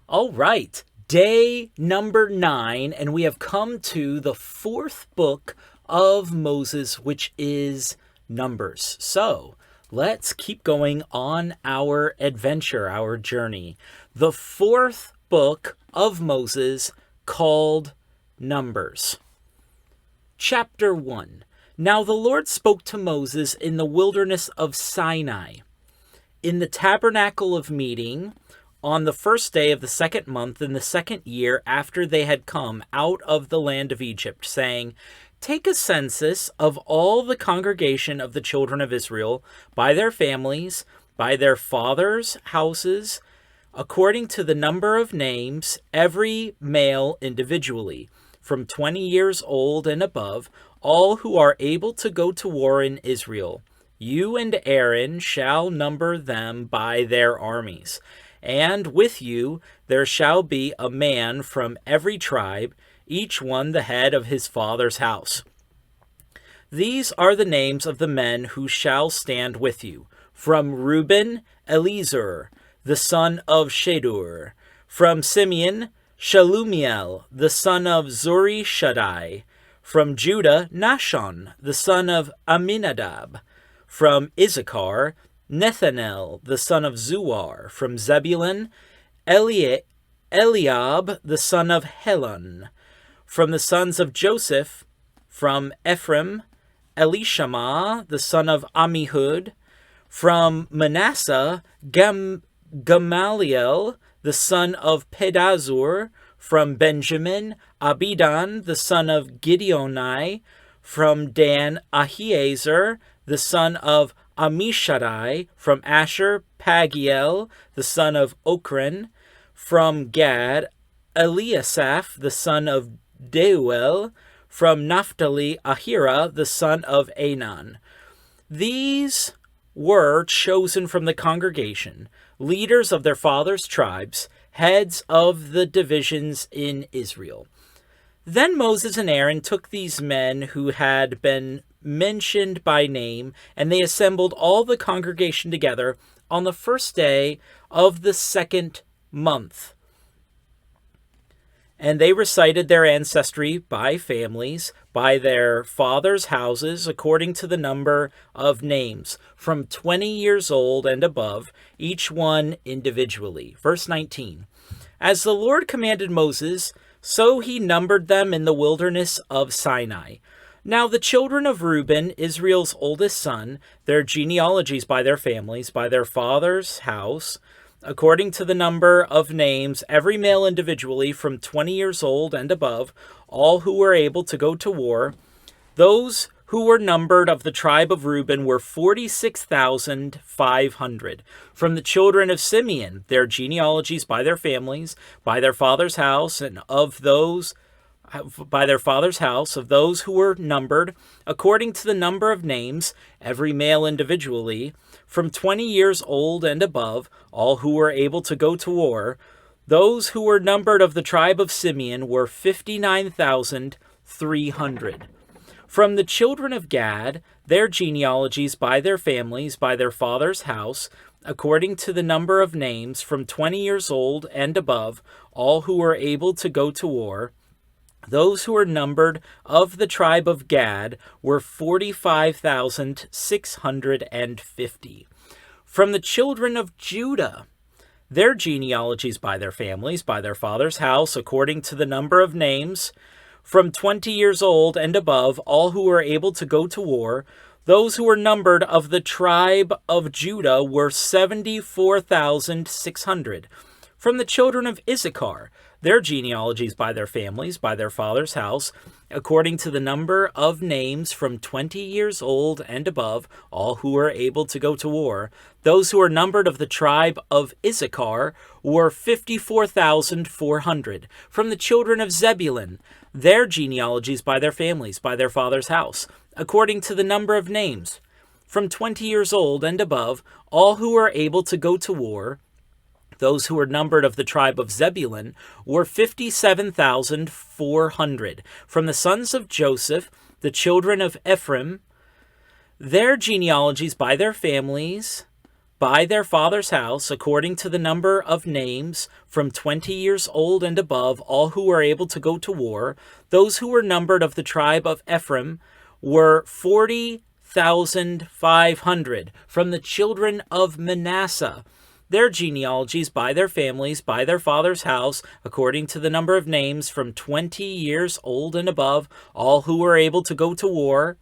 All right, day number 9, and we have come to the fourth book of Moses, which is Numbers. So let's keep going on our adventure, our journey. The fourth book of Moses, called Numbers. Chapter 1. Now the Lord spoke to Moses in the wilderness of Sinai, in the tabernacle of meeting, on the first day of the second month in the second year after they had come out of the land of Egypt, saying, Take a census of all the congregation of the children of Israel, by their families, by their fathers' houses, according to the number of names, every male individually, from 20 years old and above, all who are able to go to war in Israel. You and Aaron shall number them by their armies. And with you there shall be a man from every tribe, each one the head of his father's house. These are the names of the men who shall stand with you. From Reuben, Elizur, the son of Shedur. From Simeon, Shalumiel, the son of Zurishaddai. From Judah, Nahshon, the son of Aminadab. From Issachar, Nethanel, the son of Zuar. From Zebulun, Eliab, the son of Helon. From the sons of Joseph, from Ephraim, Elishama, the son of Ammihud. From Manasseh, Gamaliel, the son of Pedazur. From Benjamin, Abidan, the son of Gideoni. From Dan, Ahiezer, the son of Ammishaddai. From Asher, Pagiel, the son of Ochran. From Gad, Eliasaph, the son of Deuel. From Naphtali, Ahira, the son of Anan. These were chosen from the congregation, leaders of their fathers' tribes, heads of the divisions in Israel. Then Moses and Aaron took these men who had been mentioned by name, and they assembled all the congregation together on the first day of the second month. And they recited their ancestry by families, by their fathers' houses, according to the number of names, from 20 years old and above, each one individually. Verse 19. As the Lord commanded Moses, so he numbered them in the wilderness of Sinai. Now the children of Reuben, Israel's oldest son, their genealogies by their families, by their father's house, according to the number of names, every male individually from 20 years old and above, all who were able to go to war, those who were numbered of the tribe of Reuben were 46,500. From the children of Simeon, their genealogies by their families, by their father's house, and of those by their father's house, of those who were numbered, according to the number of names, every male individually, from 20 years old and above, all who were able to go to war, those who were numbered of the tribe of Simeon were 59,300. From the children of Gad, their genealogies by their families, by their father's house, according to the number of names, from 20 years old and above, all who were able to go to war, those who were numbered of the tribe of Gad were 45,650. From the children of Judah, their genealogies by their families, by their father's house, according to the number of names, from 20 years old and above, all who were able to go to war, those who were numbered of the tribe of Judah were 74,600. From the children of Issachar, their genealogies by their families, by their father's house, according to the number of names, from 20 years old and above, all who were able to go to war, those who were numbered of the tribe of Issachar were 54,400. From the children of Zebulun, their genealogies by their families, by their father's house, according to the number of names, from 20 years old and above, all who were able to go to war, those who were numbered of the tribe of Zebulun were 57,400. From the sons of Joseph, the children of Ephraim, their genealogies by their families, by their father's house, according to the number of names, from 20 years old and above, all who were able to go to war. Those who were numbered of the tribe of Ephraim were 40,500. From the children of Manasseh, their genealogies by their families, by their father's house, according to the number of names, from 20 years old and above, all who were able to go to war.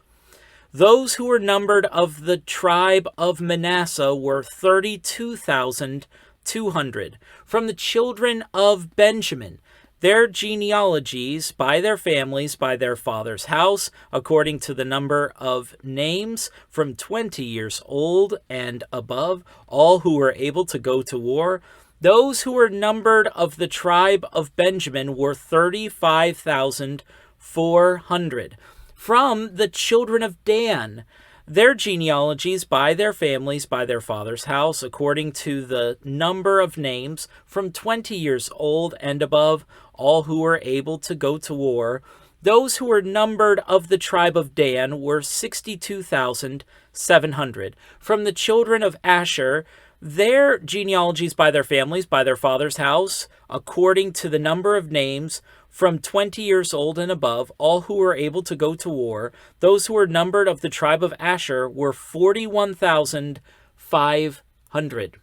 Those who were numbered of the tribe of Manasseh were 32,200. From the children of Benjamin, their genealogies by their families, by their father's house, according to the number of names, from 20 years old and above, all who were able to go to war. Those who were numbered of the tribe of Benjamin were 35,400. From the children of Dan, their genealogies by their families, by their father's house, according to the number of names, from 20 years old and above, all who were able to go to war. Those who were numbered of the tribe of Dan were 62,700. From the children of Asher, their genealogies by their families, by their father's house, according to the number of names, from 20 years old and above, all who were able to go to war. Those who were numbered of the tribe of Asher were 41,500.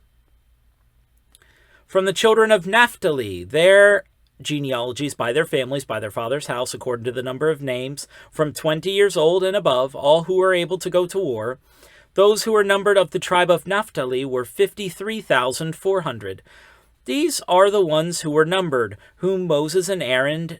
From the children of Naphtali, their genealogies by their families, by their father's house, according to the number of names, from 20 years old and above, all who were able to go to war. Those who were numbered of the tribe of Naphtali were 53,400. These are the ones who were numbered, whom Moses and Aaron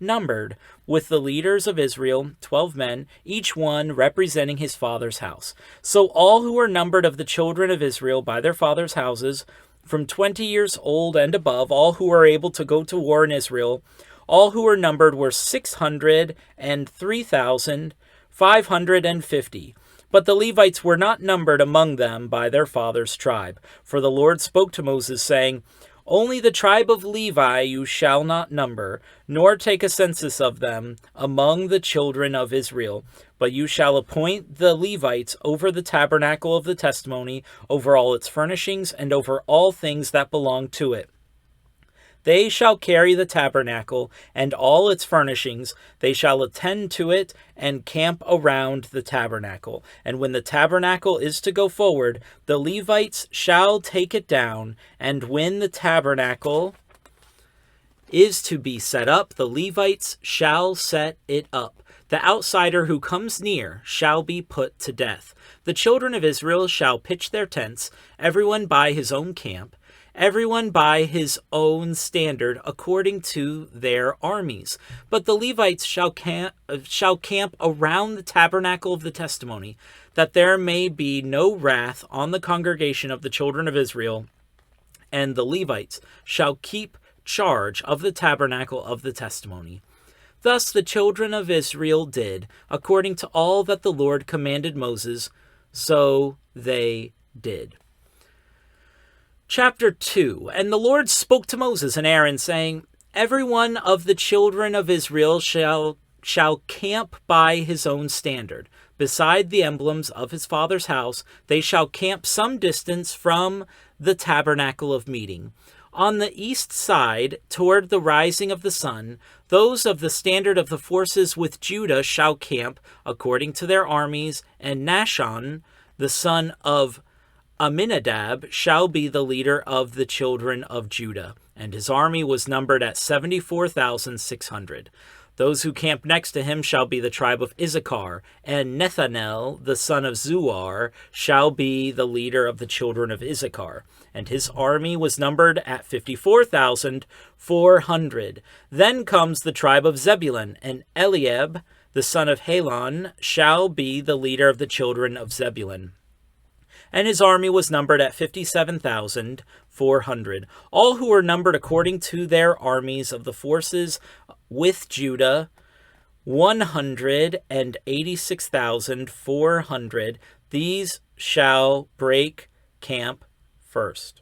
numbered, with the leaders of Israel, 12 men, each one representing his father's house. So all who were numbered of the children of Israel by their father's houses, from 20 years old and above, all who were able to go to war in Israel, all who were numbered were 603,550. But the Levites were not numbered among them by their father's tribe. For the Lord spoke to Moses, saying, Only the tribe of Levi you shall not number, nor take a census of them among the children of Israel. But you shall appoint the Levites over the tabernacle of the testimony, over all its furnishings, and over all things that belong to it. They shall carry the tabernacle and all its furnishings. They shall attend to it and camp around the tabernacle. And when the tabernacle is to go forward, the Levites shall take it down. And when the tabernacle is to be set up, the Levites shall set it up. The outsider who comes near shall be put to death. The children of Israel shall pitch their tents, everyone by his own camp, everyone by his own standard, according to their armies. But the Levites shall camp around the tabernacle of the testimony, that there may be no wrath on the congregation of the children of Israel. And the Levites shall keep charge of the tabernacle of the testimony. Thus the children of Israel did, according to all that the Lord commanded Moses, so they did. Chapter 2. And the Lord spoke to Moses and Aaron, saying, Every one of the children of Israel shall camp by his own standard. Beside the emblems of his father's house, they shall camp some distance from the tabernacle of meeting. On the east side, toward the rising of the sun, those of the standard of the forces with Judah shall camp according to their armies, and Nahshon, the son of Amminadab, shall be the leader of the children of Judah, and his army was numbered at 74,600. Those who camp next to him shall be the tribe of Issachar, and Nethanel, the son of Zuar, shall be the leader of the children of Issachar, and his army was numbered at 54,400. Then comes the tribe of Zebulun, and Eliab, the son of Helon, shall be the leader of the children of Zebulun, and his army was numbered at 57,400. All who were numbered according to their armies of the forces with Judah, 186,400. These shall break camp first.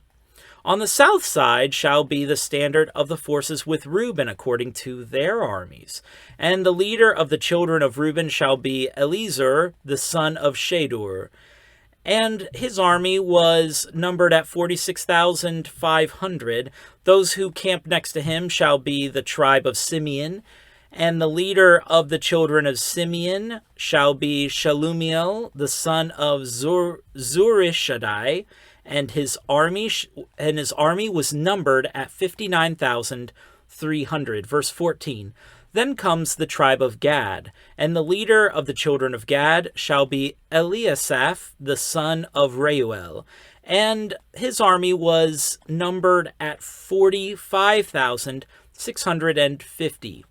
On the south side shall be the standard of the forces with Reuben according to their armies. And the leader of the children of Reuben shall be Eliezer, the son of Shadur. And his army was numbered at 46,500. Those who camp next to him shall be the tribe of Simeon. And the leader of the children of Simeon shall be Shalumiel, the son of Zurishaddai, and his army was numbered at 59,300. Verse 14. Then comes the tribe of Gad, and the leader of the children of Gad shall be Eliasaph, the son of Reuel, and his army was numbered at 45,650.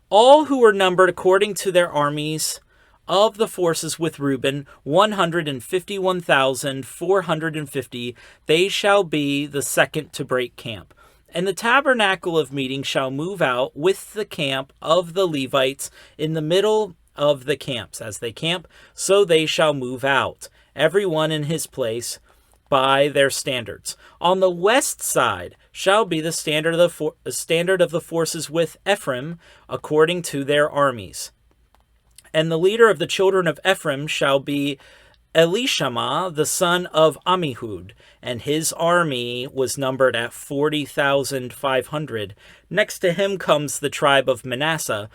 All who were numbered according to their armies of the forces with Reuben, 151,450, they shall be the second to break camp. And the tabernacle of meeting shall move out with the camp of the Levites in the middle of the camps. As they camp, so they shall move out, every one in his place, by their standards. On the west side shall be the standard of the forces with Ephraim, according to their armies. And the leader of the children of Ephraim shall be Elishama, the son of Ammihud, and his army was numbered at 40,500. Next to him comes the tribe of Manasseh,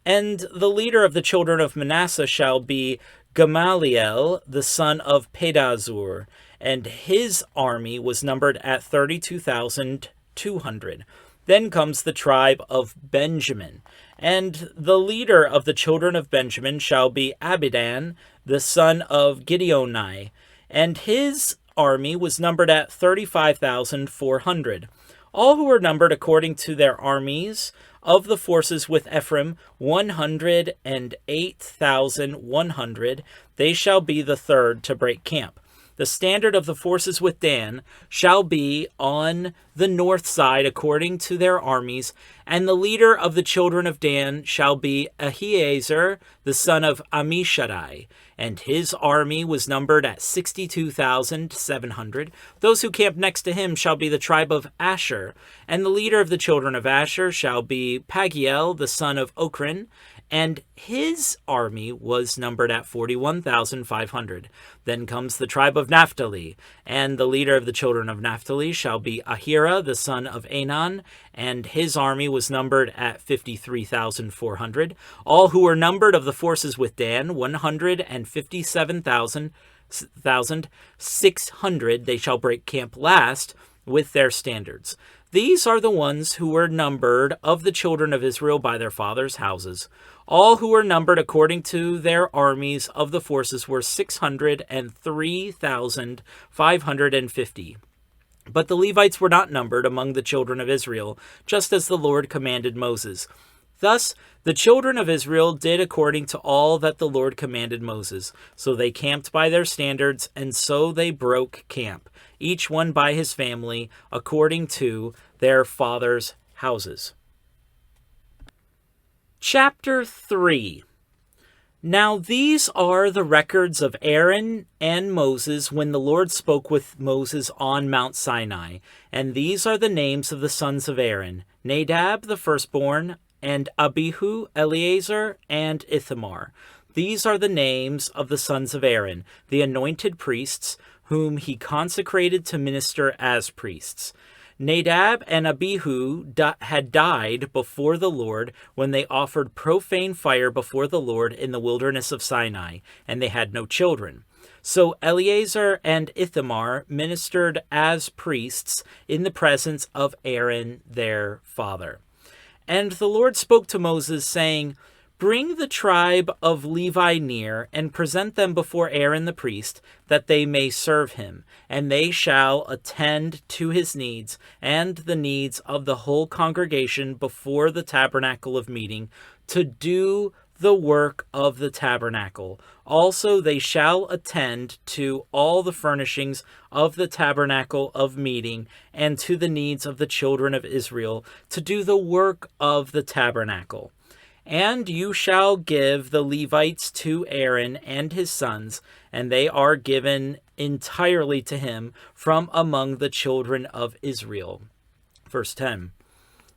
and the leader of the children of Manasseh shall be Gamaliel, the son of Pedazur, and his army was numbered at 32,200. Then comes the tribe of Benjamin, and the leader of the children of Benjamin shall be Abidan, the son of Gideoni, and his army was numbered at 35,400. All who were numbered according to their armies of the forces with Ephraim, 108,100. They shall be the third to break camp. The standard of the forces with Dan shall be on the north side according to their armies, and the leader of the children of Dan shall be Ahiezer, the son of Ammishaddai, and his army was numbered at 62,700. Those who camp next to him shall be the tribe of Asher, and the leader of the children of Asher shall be Pagiel, the son of Ochran, and his army was numbered at 41,500. Then comes the tribe of Naphtali, and the leader of the children of Naphtali shall be Ahira, the son of Anan, and his army was numbered at 53,400. All who were numbered of the forces with Dan, 157,600, they shall break camp last with their standards. These are the ones who were numbered of the children of Israel by their fathers' houses. All who were numbered according to their armies of the forces were 603,550. But the Levites were not numbered among the children of Israel, just as the Lord commanded Moses. Thus the children of Israel did according to all that the Lord commanded Moses. So they camped by their standards, and so they broke camp, each one by his family, according to their fathers' houses. Chapter 3. Now these are the records of Aaron and Moses when the Lord spoke with Moses on Mount Sinai. And these are the names of the sons of Aaron: Nadab the firstborn, and Abihu, Eleazar, and Ithamar. These are the names of the sons of Aaron, the anointed priests, whom he consecrated to minister as priests. Nadab and Abihu had died before the Lord when they offered profane fire before the Lord in the wilderness of Sinai, and they had no children. So Eleazar and Ithamar ministered as priests in the presence of Aaron their father. And the Lord spoke to Moses, saying, "Bring the tribe of Levi near, and present them before Aaron the priest, that they may serve him, and they shall attend to his needs, and the needs of the whole congregation before the tabernacle of meeting, to do the work of the tabernacle. Also they shall attend to all the furnishings of the tabernacle of meeting, and to the needs of the children of Israel, to do the work of the tabernacle. And you shall give the Levites to Aaron and his sons, and they are given entirely to him from among the children of Israel." Verse 10.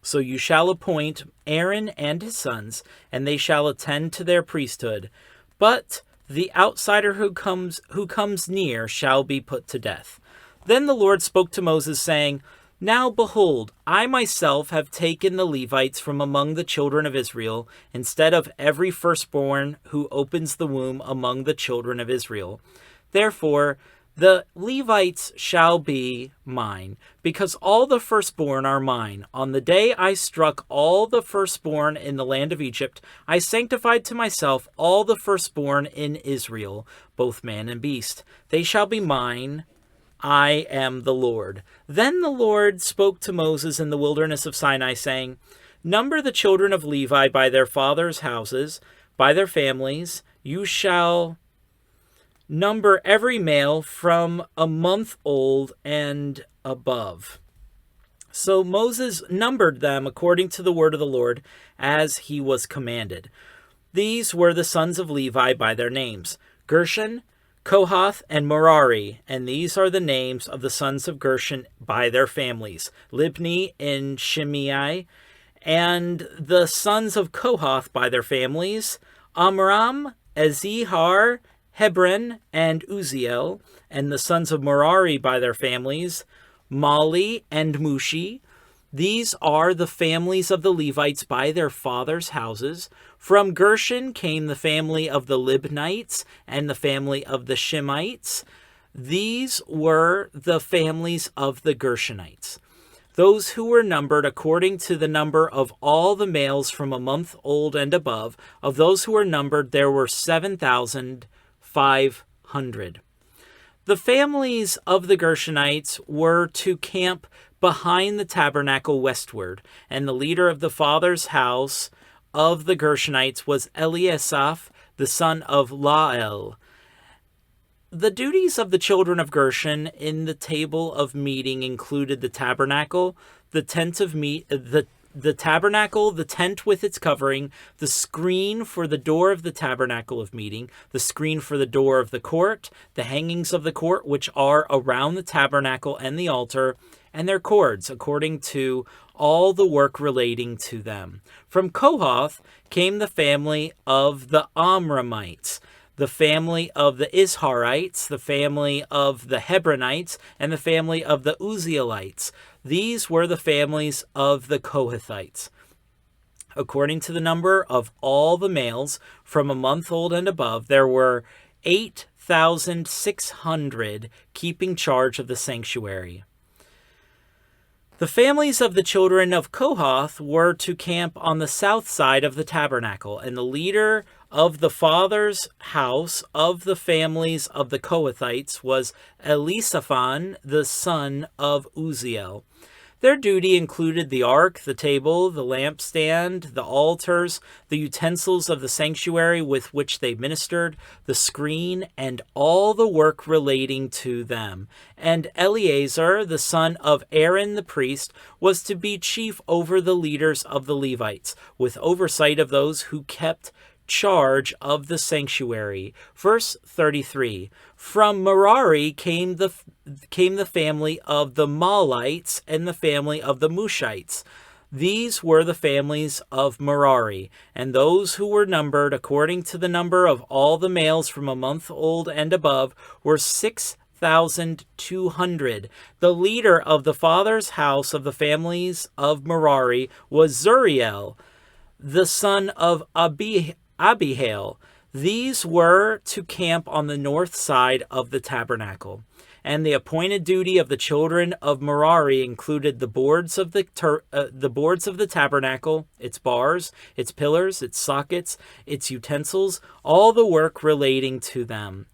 "So you shall appoint Aaron and his sons, and they shall attend to their priesthood. But The outsider who comes near shall be put to death. Then the Lord spoke to Moses, saying, Now behold, I myself have taken the Levites from among the children of Israel, instead of every firstborn who opens the womb among the children of Israel. Therefore, the Levites shall be mine, because all the firstborn are mine. On the day I struck all the firstborn in the land of Egypt, I sanctified to myself all the firstborn in Israel, both man and beast. They shall be mine. I am the Lord. Then the Lord spoke to Moses in the wilderness of Sinai, saying, Number the children of Levi by their fathers' houses, by their families. You shall number every male from a month old and above. So Moses numbered them according to the word of the Lord, as he was commanded. These were the sons of Levi by their names: Gershon, Kohath, and Merari. And these are the names of the sons of Gershon by their families: Libni and Shimei. And the sons of Kohath by their families: Amram, Ezihar, Hebron, and Uziel. And the sons of Merari by their families: Mali and Mushi. These are the families of the Levites by their fathers' houses. From Gershon came the family of the Libnites and the family of the Shimeites. These were the families of the Gershonites. Those who were numbered according to the number of all the males from a month old and above, of those who were numbered, there were 7,500. The families of the Gershonites were to camp behind the tabernacle westward, and the leader of the father's house of the Gershonites was Eliasaph, the son of Lael. The duties of the children of Gershon in the table of meeting included the tabernacle, the tent of the tabernacle, the tent with its covering, the screen for the door of the tabernacle of meeting, the screen for the door of the court, the hangings of the court which are around the tabernacle and the altar, and their cords, according to all the work relating to them. From Kohath came the family of the Amramites, the family of the Izharites, the family of the Hebronites, and the family of the Uzielites. These were the families of the Kohathites. According to the number of all the males from a month old and above, there were 8,600 keeping charge of the sanctuary. The families of the children of Kohath were to camp on the south side of the tabernacle, and the leader of the father's house of the families of the Kohathites was Elisaphan, the son of Uziel. Their duty included the ark, the table, the lampstand, the altars, the utensils of the sanctuary with which they ministered, the screen, and all the work relating to them. And Eleazar, the son of Aaron the priest, was to be chief over the leaders of the Levites, with oversight of those who kept charge of the sanctuary. Verse 33, From Merari came the family of the Malites and the family of the Mushites. These were the families of Merari, and those who were numbered according to the number of all the males from a month old and above were 6,200. The leader of the father's house of the families of Merari was Zuriel, the son of Abihail. These were to camp on the north side of the tabernacle. And the appointed duty of the children of Merari included the boards of the tabernacle, its bars, its pillars, its sockets, its utensils, all the work relating to them.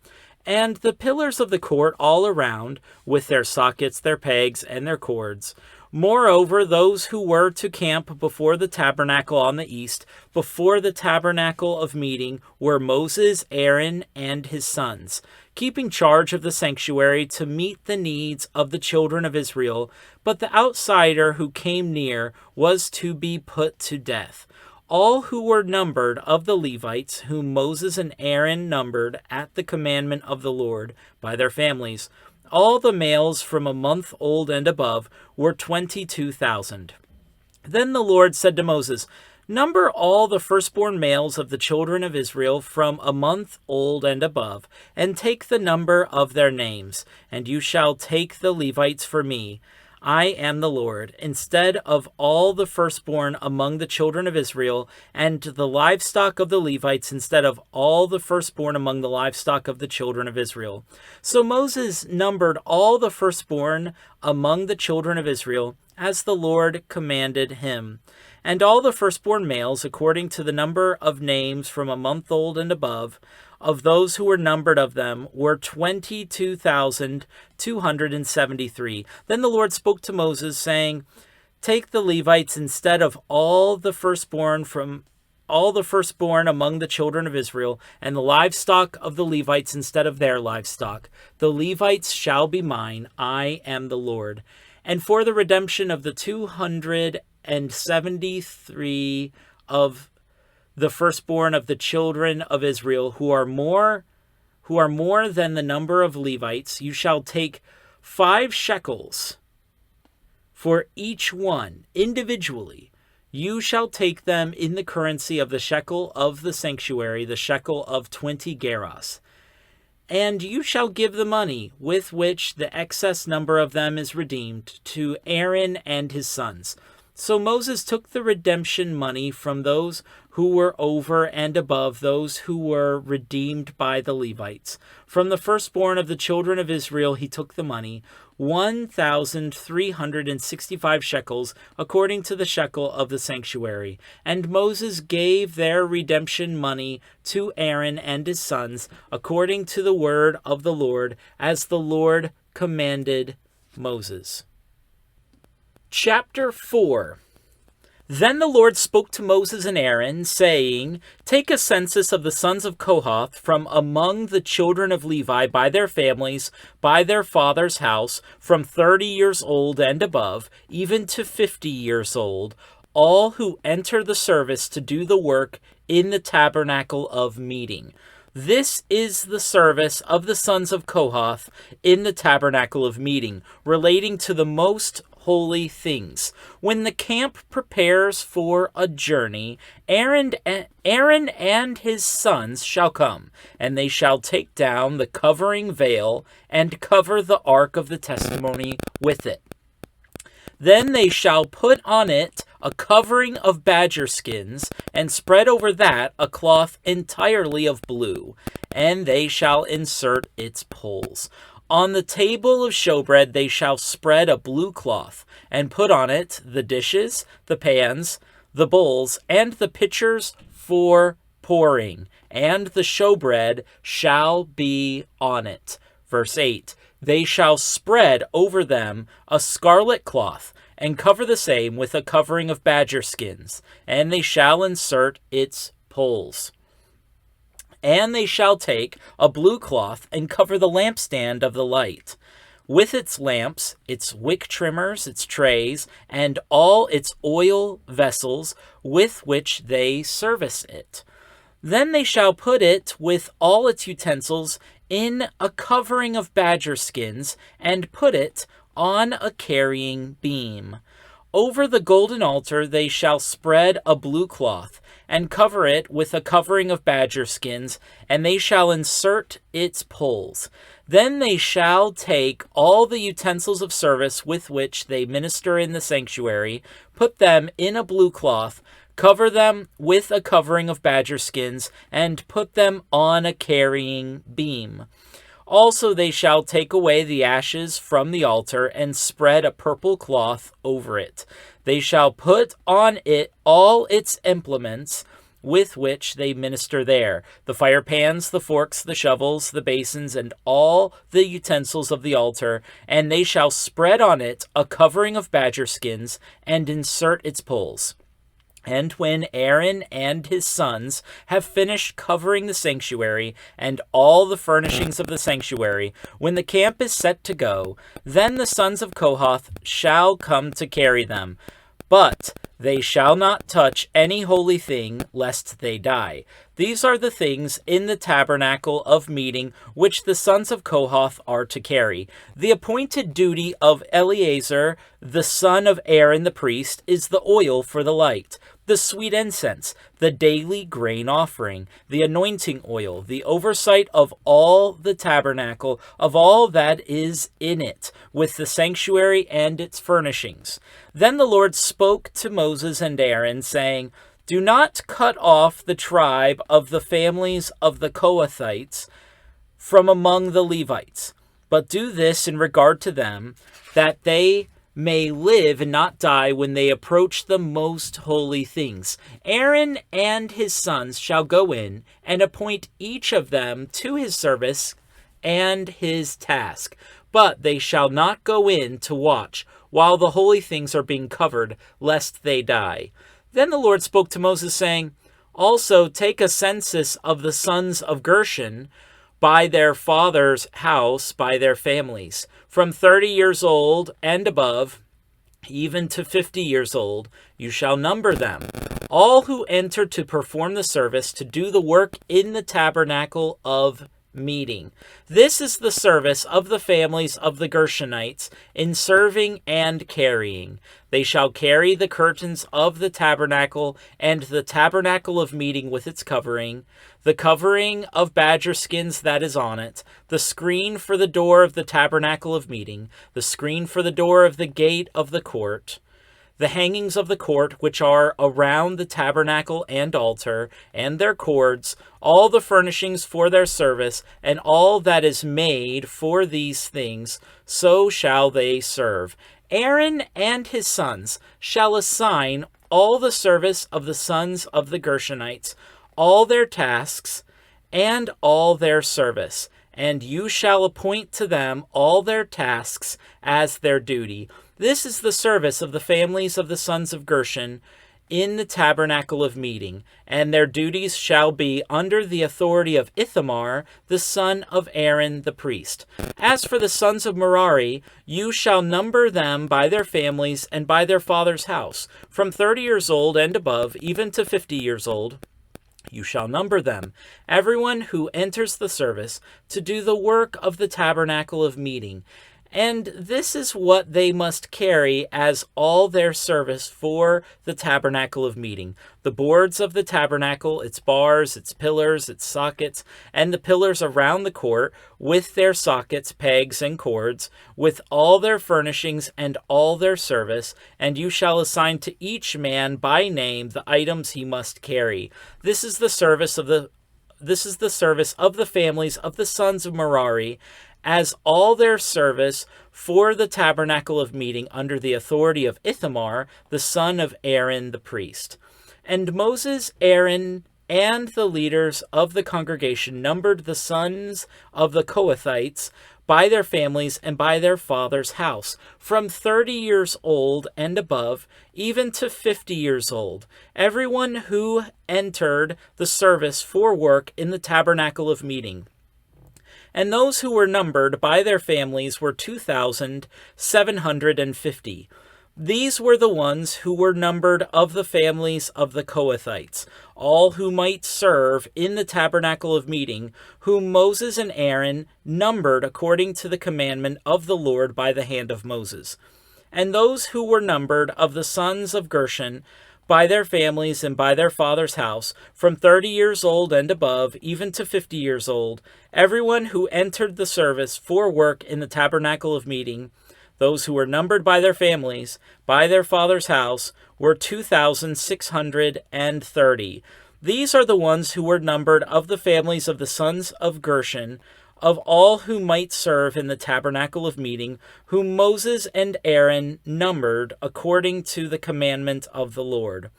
And the pillars of the court all around, with their sockets, their pegs, and their cords. Moreover, those who were to camp before the tabernacle on the east, before the tabernacle of meeting, were Moses, Aaron, and his sons, keeping charge of the sanctuary to meet the needs of the children of Israel. But the outsider who came near was to be put to death. All who were numbered of the Levites, whom Moses and Aaron numbered at the commandment of the Lord by their families, all the males from a month old and above were 22,000. Then the Lord said to Moses, Number all the firstborn males of the children of Israel from a month old and above, and take the number of their names, and you shall take the Levites for me. I am the Lord, instead of all the firstborn among the children of Israel, and the livestock of the Levites instead of all the firstborn among the livestock of the children of Israel. So Moses numbered all the firstborn among the children of Israel, as the Lord commanded him. And all the firstborn males, according to the number of names from a month old and above, of those who were numbered of them, were 22,273. Then the Lord spoke to Moses, saying, Take the Levites instead of all the firstborn among the children of Israel, and the livestock of the Levites instead of their livestock. The Levites shall be mine. I am the Lord. And for the redemption of the 273 of the firstborn of the children of Israel, who are more than the number of Levites, you shall take 5 shekels for each one individually. You shall take them in the currency of the shekel of the sanctuary, the shekel of 20 gerahs. And you shall give the money with which the excess number of them is redeemed to Aaron and his sons. So Moses took the redemption money from those who were over and above those who were redeemed by the Levites. From the firstborn of the children of Israel he took the money, 1,365 shekels, according to the shekel of the sanctuary. And Moses gave their redemption money to Aaron and his sons, according to the word of the Lord, as the Lord commanded Moses. Chapter 4. Then the Lord spoke to Moses and Aaron, saying, Take a census of the sons of Kohath from among the children of Levi by their families, by their father's house, from 30 years old and above, even to 50 years old, all who enter the service to do the work in the tabernacle of meeting. This is the service of the sons of Kohath in the tabernacle of meeting, relating to the most holy things. When the camp prepares for a journey, Aaron and his sons shall come, and they shall take down the covering veil and cover the ark of the testimony with it. Then they shall put on it a covering of badger skins, and spread over that a cloth entirely of blue, and they shall insert its poles. On the table of showbread they shall spread a blue cloth, and put on it the dishes, the pans, the bowls, and the pitchers for pouring, and the showbread shall be on it. Verse 8, They shall spread over them a scarlet cloth, and cover the same with a covering of badger skins, and they shall insert its poles. And they shall take a blue cloth and cover the lampstand of the light, with its lamps, its wick trimmers, its trays, and all its oil vessels with which they service it. Then they shall put it with all its utensils in a covering of badger skins, and put it on a carrying beam. Over the golden altar they shall spread a blue cloth, and cover it with a covering of badger skins, and they shall insert its poles. Then they shall take all the utensils of service with which they minister in the sanctuary, put them in a blue cloth, cover them with a covering of badger skins, and put them on a carrying beam. Also they shall take away the ashes from the altar, and spread a purple cloth over it. They shall put on it all its implements with which they minister there, the fire pans, the forks, the shovels, the basins, and all the utensils of the altar, and they shall spread on it a covering of badger skins, and insert its poles. And when Aaron and his sons have finished covering the sanctuary and all the furnishings of the sanctuary, when the camp is set to go, then the sons of Kohath shall come to carry them. But they shall not touch any holy thing, lest they die. These are the things in the tabernacle of meeting which the sons of Kohath are to carry. The appointed duty of Eleazar, the son of Aaron the priest, is the oil for the light, the sweet incense, the daily grain offering, the anointing oil, the oversight of all the tabernacle, of all that is in it, with the sanctuary and its furnishings. Then the Lord spoke to Moses and Aaron, saying, Do not cut off the tribe of the families of the Kohathites from among the Levites, but do this in regard to them, that they may live and not die when they approach the most holy things. Aaron and his sons shall go in and appoint each of them to his service and his task, but they shall not go in to watch while the holy things are being covered, lest they die. Then the Lord spoke to Moses, saying, Also take a census of the sons of Gershon by their father's house, by their families, from 30 years old and above, even to 50 years old, you shall number them, all who enter to perform the service, to do the work in the tabernacle of meeting. This is the service of the families of the Gershonites in serving and carrying. They shall carry the curtains of the tabernacle and the tabernacle of meeting with its covering, the covering of badger skins that is on it, the screen for the door of the tabernacle of meeting, the screen for the door of the gate of the court, the hangings of the court which are around the tabernacle and altar, and their cords, all the furnishings for their service, and all that is made for these things, so shall they serve. Aaron and his sons shall assign all the service of the sons of the Gershonites, all their tasks, and all their service, and you shall appoint to them all their tasks as their duty. This is the service of the families of the sons of Gershon in the tabernacle of meeting, and their duties shall be under the authority of Ithamar, the son of Aaron the priest. As for the sons of Merari, you shall number them by their families and by their father's house, from 30 years old and above, even to 50 years old. You shall number them, everyone who enters the service, to do the work of the tabernacle of meeting. And this is what they must carry as all their service for the tabernacle of meeting: the boards of the tabernacle, its bars, its pillars, its sockets, and the pillars around the court, with their sockets, pegs, and cords, with all their furnishings and all their service. And you shall assign to each man by name the items he must carry. This is the service of the families of the sons of Merari, as all their service for the tabernacle of meeting, under the authority of Ithamar, the son of Aaron the priest. And Moses, Aaron, and the leaders of the congregation numbered the sons of the Kohathites by their families and by their father's house, from 30 years old and above, even to 50 years old, everyone who entered the service for work in the tabernacle of meeting. And those who were numbered by their families were 2,750. These were the ones who were numbered of the families of the Kohathites, all who might serve in the tabernacle of meeting, whom Moses and Aaron numbered according to the commandment of the Lord by the hand of Moses. And those who were numbered of the sons of Gershon, by their families and by their father's house, from 30 years old and above, even to 50 years old, everyone who entered the service for work in the tabernacle of meeting, those who were numbered by their families, by their father's house, were 2,630. These are the ones who were numbered of the families of the sons of Gershon, of all who might serve in the tabernacle of meeting, whom Moses and Aaron numbered according to the commandment of the Lord.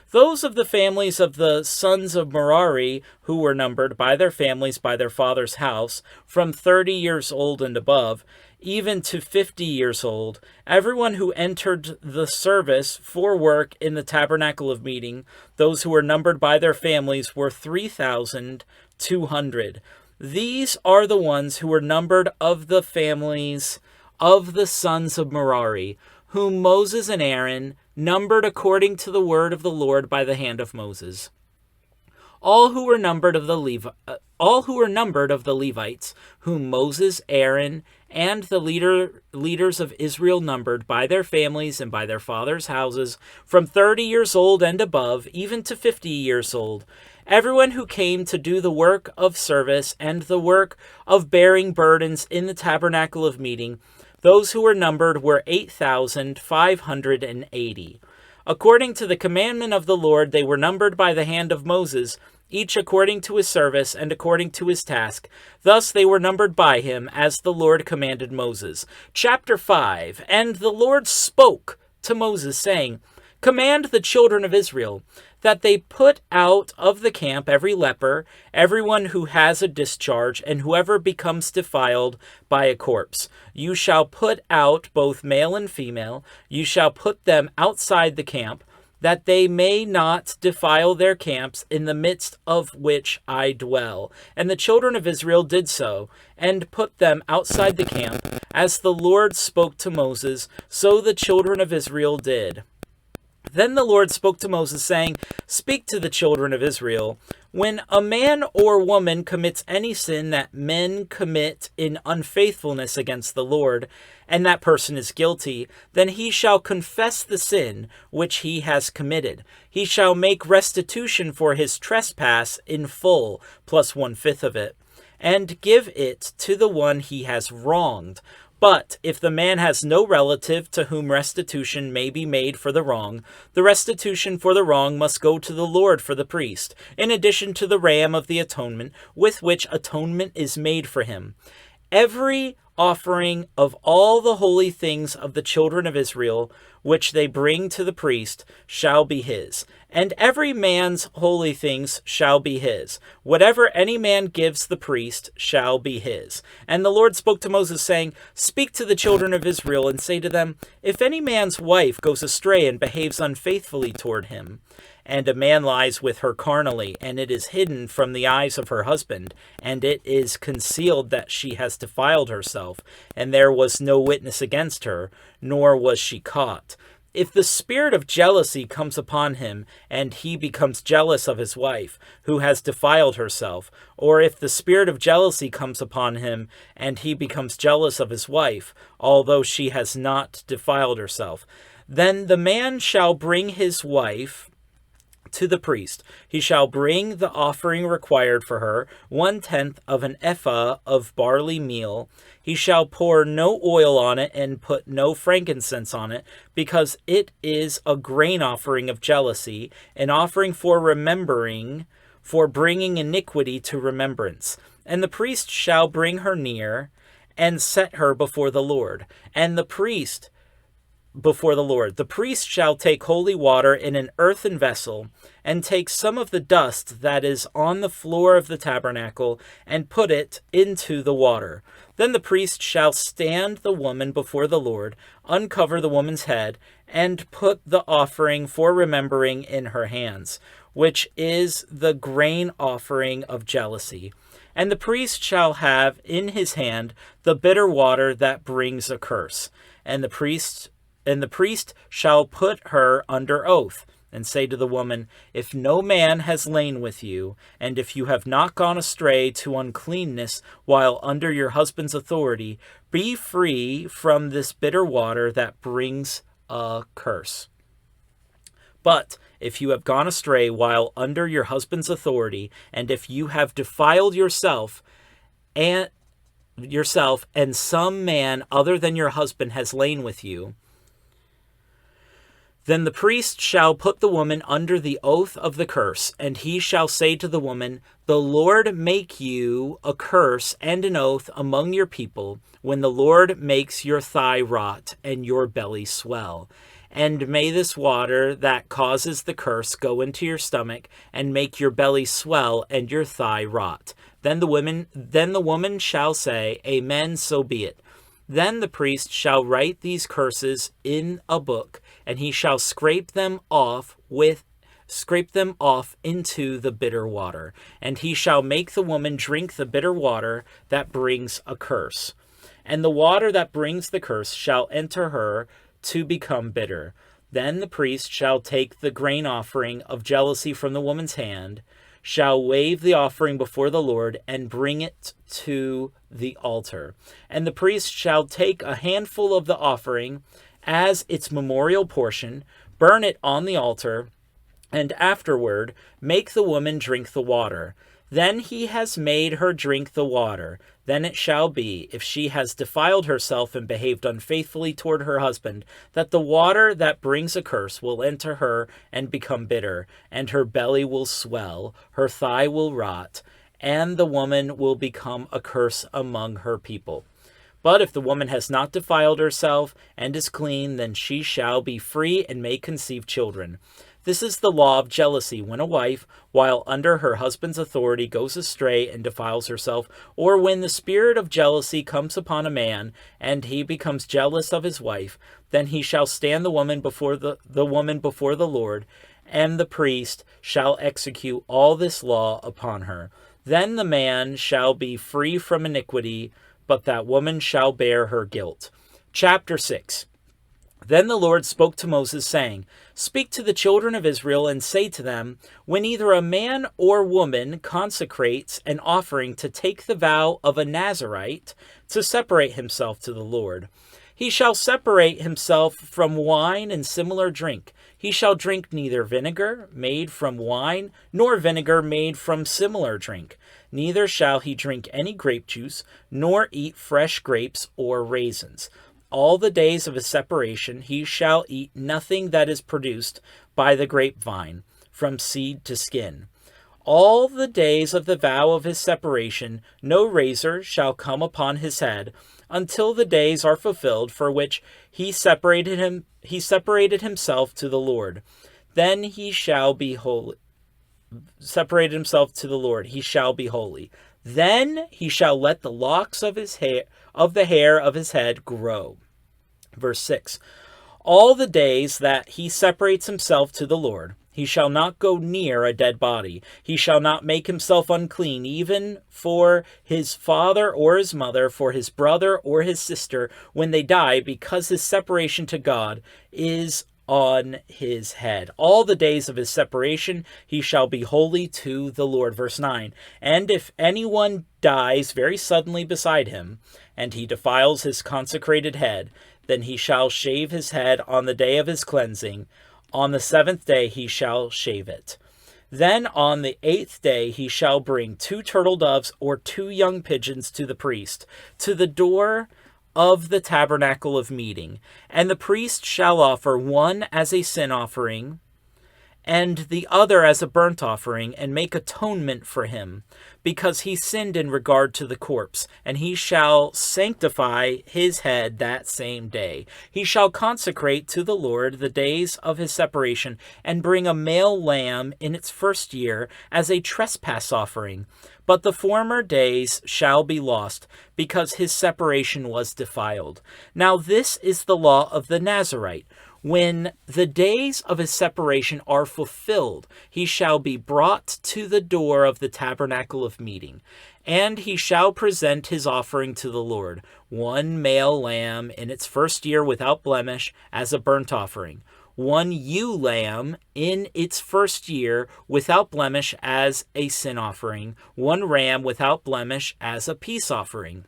Those of the families of the sons of Merari who were numbered by their families by their father's house, from 30 years old and above, even to 50 years old, everyone who entered the service for work in the tabernacle of meeting, those who were numbered by their families were 3,200. These are the ones who were numbered of the families of the sons of Merari, whom Moses and Aaron numbered according to the word of the Lord by the hand of Moses. all who were numbered of the Levites, whom Moses, Aaron, and the leaders of Israel numbered by their families and by their fathers' houses, from 30 years old and above, even to 50 years old. Everyone who came to do the work of service and the work of bearing burdens in the tabernacle of meeting, those who were numbered were 8,580. According to the commandment of the Lord, they were numbered by the hand of Moses, each according to his service and according to his task. Thus they were numbered by him, as the Lord commanded Moses. Chapter 5. And the Lord spoke to Moses, saying, Command the children of Israel that they put out of the camp every leper, everyone who has a discharge, and whoever becomes defiled by a corpse. You shall put out both male and female. You shall put them outside the camp, that they may not defile their camps in the midst of which I dwell. And the children of Israel did so, and put them outside the camp. As the Lord spoke to Moses, so the children of Israel did. Then the Lord spoke to Moses, saying, Speak to the children of Israel. When a man or woman commits any sin that men commit in unfaithfulness against the Lord, and that person is guilty, then he shall confess the sin which he has committed. He shall make restitution for his trespass in full, plus 1/5 of it, and give it to the one he has wronged. But if the man has no relative to whom restitution may be made for the wrong, the restitution for the wrong must go to the Lord for the priest, in addition to the ram of the atonement, with which atonement is made for him. Every offering of all the holy things of the children of Israel, which they bring to the priest, shall be his. And every man's holy things shall be his. Whatever any man gives the priest shall be his. And the Lord spoke to Moses, saying, Speak to the children of Israel, and say to them, If any man's wife goes astray and behaves unfaithfully toward him, and a man lies with her carnally, and it is hidden from the eyes of her husband, and it is concealed that she has defiled herself, and there was no witness against her, nor was she caught. If the spirit of jealousy comes upon him, and he becomes jealous of his wife, who has defiled herself, or if the spirit of jealousy comes upon him, and he becomes jealous of his wife, although she has not defiled herself, then the man shall bring his wife to the priest. He shall bring the offering required for her, 1/10 of an ephah of barley meal. He shall pour no oil on it and put no frankincense on it, because it is a grain offering of jealousy, an offering for remembering, for bringing iniquity to remembrance. And the priest shall bring her near and set her before the Lord. The priest shall take holy water in an earthen vessel, and take some of the dust that is on the floor of the tabernacle, and put it into the water. Then the priest shall stand the woman before the Lord, uncover the woman's head, and put the offering for remembering in her hands, which is the grain offering of jealousy. And the priest shall have in his hand the bitter water that brings a curse. And the priest shall put her under oath, and say to the woman, If no man has lain with you, and if you have not gone astray to uncleanness while under your husband's authority, be free from this bitter water that brings a curse. But if you have gone astray while under your husband's authority, and if you have defiled yourself, and some man other than your husband has lain with you, then the priest shall put the woman under the oath of the curse, and he shall say to the woman, The Lord make you a curse and an oath among your people, when the Lord makes your thigh rot and your belly swell. And may this water that causes the curse go into your stomach, and make your belly swell and your thigh rot. Then the woman shall say, Amen, so be it. Then the priest shall write these curses in a book, and he shall scrape them off into the bitter water. And he shall make the woman drink the bitter water that brings a curse. And the water that brings the curse shall enter her to become bitter. Then the priest shall take the grain offering of jealousy from the woman's hand, shall wave the offering before the Lord and bring it to the altar. And the priest shall take a handful of the offering as its memorial portion, burn it on the altar, and afterward make the woman drink the water. Then he has made her drink the water. Then it shall be, if she has defiled herself and behaved unfaithfully toward her husband, that the water that brings a curse will enter her and become bitter, and her belly will swell, her thigh will rot, and the woman will become a curse among her people. But if the woman has not defiled herself and is clean, then she shall be free and may conceive children. This is the law of jealousy, when a wife, while under her husband's authority, goes astray and defiles herself, or when the spirit of jealousy comes upon a man, and he becomes jealous of his wife, then he shall stand the woman before the Lord, and the priest shall execute all this law upon her. Then the man shall be free from iniquity, but that woman shall bear her guilt. Chapter 6. Then the Lord spoke to Moses, saying, Speak to the children of Israel, and say to them, When either a man or woman consecrates an offering to take the vow of a Nazirite, to separate himself to the Lord, he shall separate himself from wine and similar drink. He shall drink neither vinegar made from wine, nor vinegar made from similar drink. Neither shall he drink any grape juice, nor eat fresh grapes or raisins. All the days of his separation he shall eat nothing that is produced by the grapevine, from seed to skin. All the days of the vow of his separation no razor shall come upon his head, until the days are fulfilled for which he separated himself to the Lord. Then he shall be holy. Separated himself to the Lord, he shall be holy. Then he shall let the locks of the hair of his head grow. Verse 6. All the days that he separates himself to the Lord, he shall not go near a dead body. He shall not make himself unclean, even for his father or his mother, for his brother or his sister, when they die, because his separation to God is on his head. All the days of his separation he shall be holy to the Lord. Verse 9. And if anyone dies very suddenly beside him, and he defiles his consecrated head, then he shall shave his head on the day of his cleansing. On the 7th day he shall shave it. Then on the 8th day he shall bring 2 turtle doves or 2 young pigeons to the priest, to the door of the tabernacle of meeting. And the priest shall offer one as a sin offering, and the other as a burnt offering, and make atonement for him, because he sinned in regard to the corpse, and he shall sanctify his head that same day. He shall consecrate to the Lord the days of his separation, and bring a male lamb in its first year as a trespass offering. But the former days shall be lost, because his separation was defiled. Now this is the law of the Nazirite. When the days of his separation are fulfilled, he shall be brought to the door of the tabernacle of meeting, and he shall present his offering to the Lord, 1 male lamb in its first year without blemish as a burnt offering, 1 ewe lamb in its first year without blemish as a sin offering, 1 ram without blemish as a peace offering,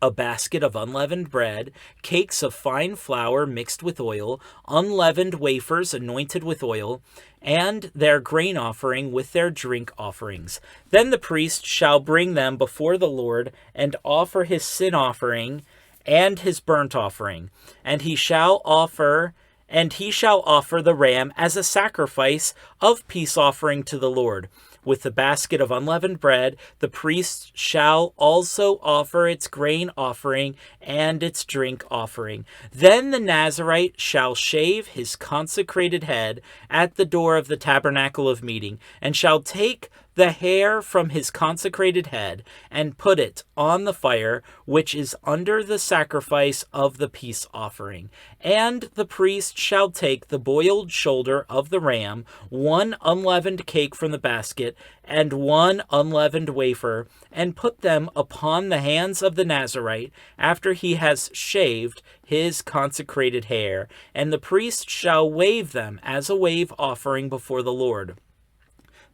a basket of unleavened bread, cakes of fine flour mixed with oil, unleavened wafers anointed with oil, and their grain offering with their drink offerings. Then the priest shall bring them before the Lord and offer his sin offering and his burnt offering, and he shall offer the ram as a sacrifice of peace offering to the Lord. With the basket of unleavened bread, the priest shall also offer its grain offering and its drink offering. Then the Nazirite shall shave his consecrated head at the door of the tabernacle of meeting, and shall take the hair from his consecrated head, and put it on the fire which is under the sacrifice of the peace offering. And the priest shall take the boiled shoulder of the ram, 1 unleavened cake from the basket, and 1 unleavened wafer, and put them upon the hands of the Nazirite after he has shaved his consecrated hair, and the priest shall wave them as a wave offering before the Lord.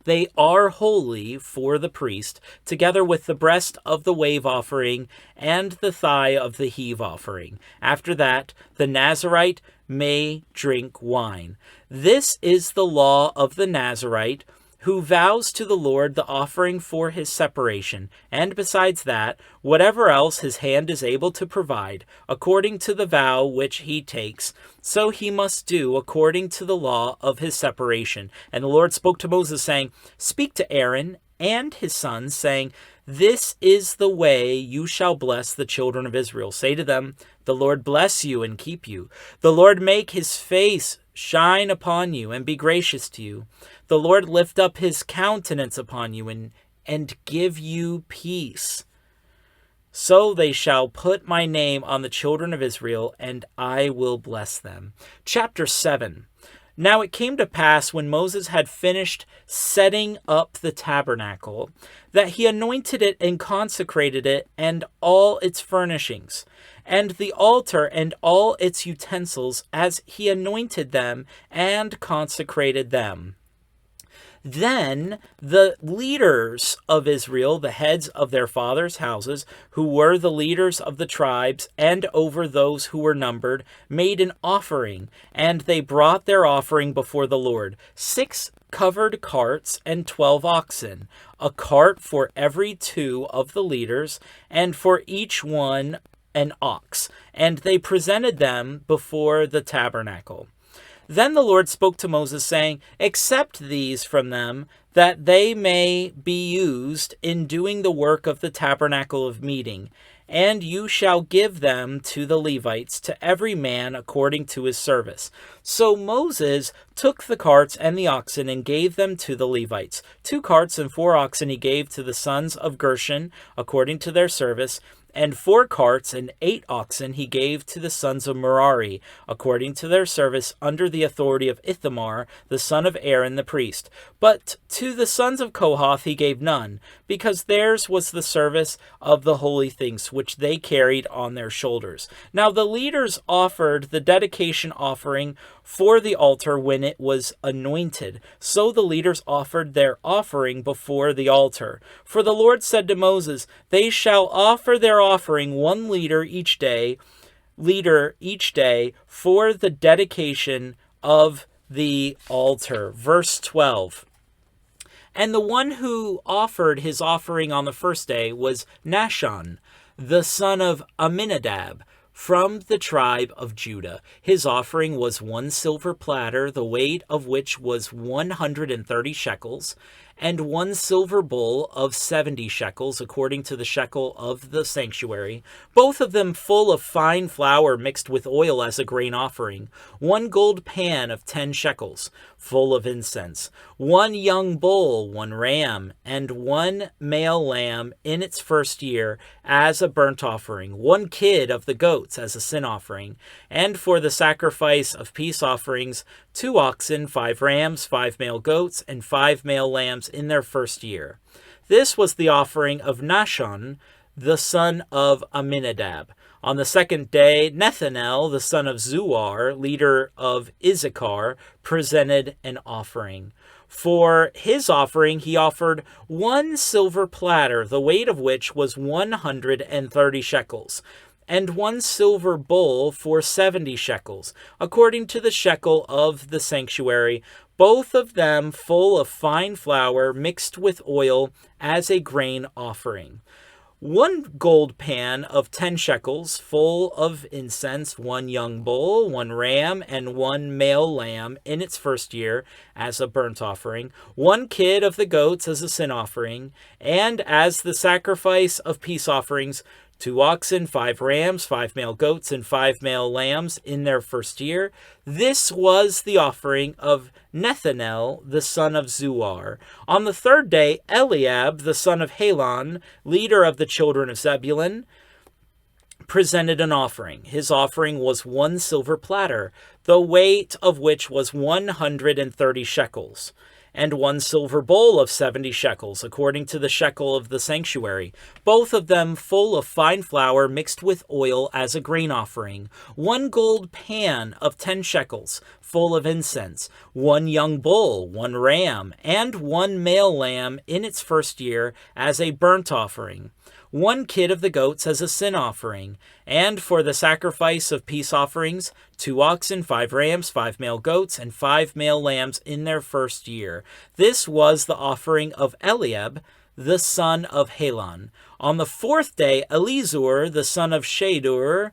They are holy for the priest, together with the breast of the wave offering and the thigh of the heave offering. After that, the Nazirite may drink wine. This is the law of the Nazirite, who vows to the Lord the offering for his separation, and besides that, whatever else his hand is able to provide, according to the vow which he takes, so he must do according to the law of his separation. And the Lord spoke to Moses, saying, Speak to Aaron and his sons, saying, This is the way you shall bless the children of Israel. Say to them, The Lord bless you and keep you. The Lord make his face shine upon you and be gracious to you. The Lord lift up his countenance upon you and give you peace. So they shall put my name on the children of Israel, and I will bless them. Chapter 7. Now it came to pass, when Moses had finished setting up the tabernacle, that he anointed it and consecrated it and all its furnishings, and the altar and all its utensils, as he anointed them and consecrated them. Then the leaders of Israel, the heads of their fathers' houses, who were the leaders of the tribes and over those who were numbered, made an offering, and they brought their offering before the Lord, 6 covered carts and 12 oxen, a cart for every 2 of the leaders, and for each one an ox, and they presented them before the tabernacle. Then the Lord spoke to Moses, saying, Accept these from them, that they may be used in doing the work of the tabernacle of meeting, and you shall give them to the Levites, to every man according to his service. So Moses took the carts and the oxen and gave them to the Levites. 2 carts and 4 oxen he gave to the sons of Gershon according to their service, and 4 carts and 8 oxen he gave to the sons of Merari, according to their service, under the authority of Ithamar, the son of Aaron the priest. But to the sons of Kohath he gave none, because theirs was the service of the holy things, which they carried on their shoulders. Now the leaders offered the dedication offering for the altar when it was anointed. So the leaders offered their offering before the altar. For the Lord said to Moses, They shall offer their offering 1 leader each day for the dedication of the altar. Verse 12. And the one who offered his offering on the first day was Nahshon, the son of Amminadab, from the tribe of Judah. His offering was 1 silver platter, the weight of which was 130 shekels, and 1 silver bowl of 70 shekels, according to the shekel of the sanctuary, both of them full of fine flour mixed with oil as a grain offering, 1 gold pan of 10 shekels, full of incense, 1 young bull, 1 ram, and 1 male lamb in its first year as a burnt offering, 1 kid of the goats as a sin offering, and for the sacrifice of peace offerings, 2 oxen, 5 rams, 5 male goats, and 5 male lambs in their first year. This was the offering of Nahshon, the son of Amminadab. On the second day, Nethanel, the son of Zuar, leader of Issachar, presented an offering. For his offering he offered 1 silver platter, the weight of which was 130 shekels, and 1 silver bowl for 70 shekels, according to the shekel of the sanctuary, both of them full of fine flour mixed with oil as a grain offering. 1 gold pan of 10 shekels, full of incense, 1 young bull, 1 ram, and 1 male lamb in its first year as a burnt offering, 1 kid of the goats as a sin offering, and as the sacrifice of peace offerings, 2 oxen, 5 rams, 5 male goats, and 5 male lambs in their first year. This was the offering of Nethanel, the son of Zuar. On the third day, Eliab, the son of Helon, leader of the children of Zebulun, presented an offering. His offering was 1 silver platter, the weight of which was 130 shekels, and 1 silver bowl of 70 shekels, according to the shekel of the sanctuary, both of them full of fine flour mixed with oil as a grain offering, 1 gold pan of 10 shekels, full of incense, 1 young bull, 1 ram, and 1 male lamb in its first year as a burnt offering, 1 kid of the goats as a sin offering, and for the sacrifice of peace offerings, 2 oxen, 5 rams, 5 male goats, and 5 male lambs in their first year. This was the offering of Eliab, the son of Helon. On the 4th day, Elizur, the son of Shadur,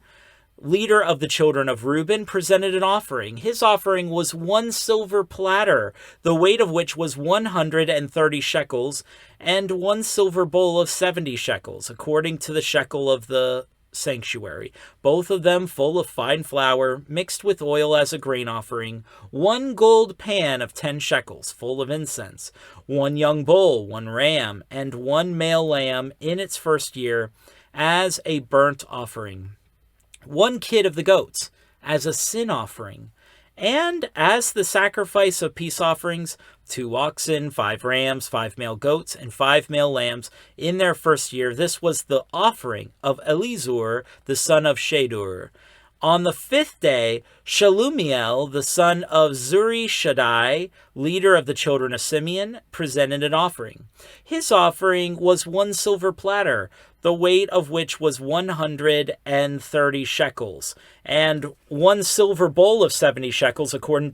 leader of the children of Reuben, presented an offering. His offering was 1 silver platter, the weight of which was 130 shekels, and 1 silver bowl of 70 shekels, according to the shekel of the sanctuary, both of them full of fine flour, mixed with oil as a grain offering, 1 gold pan of 10 shekels, full of incense, 1 young bull, 1 ram, and 1 male lamb in its first year as a burnt offering, 1 kid of the goats as a sin offering, and as the sacrifice of peace offerings, 2 oxen, 5 rams, 5 male goats, and 5 male lambs in their first year. This was the offering of Elizur, the son of Shadur. On the 5th day, Shalumiel, the son of Zurishaddai, leader of the children of Simeon, presented an offering. His offering was 1 silver platter, the weight of which was 130 shekels, and 1 silver bowl of 70 shekels, according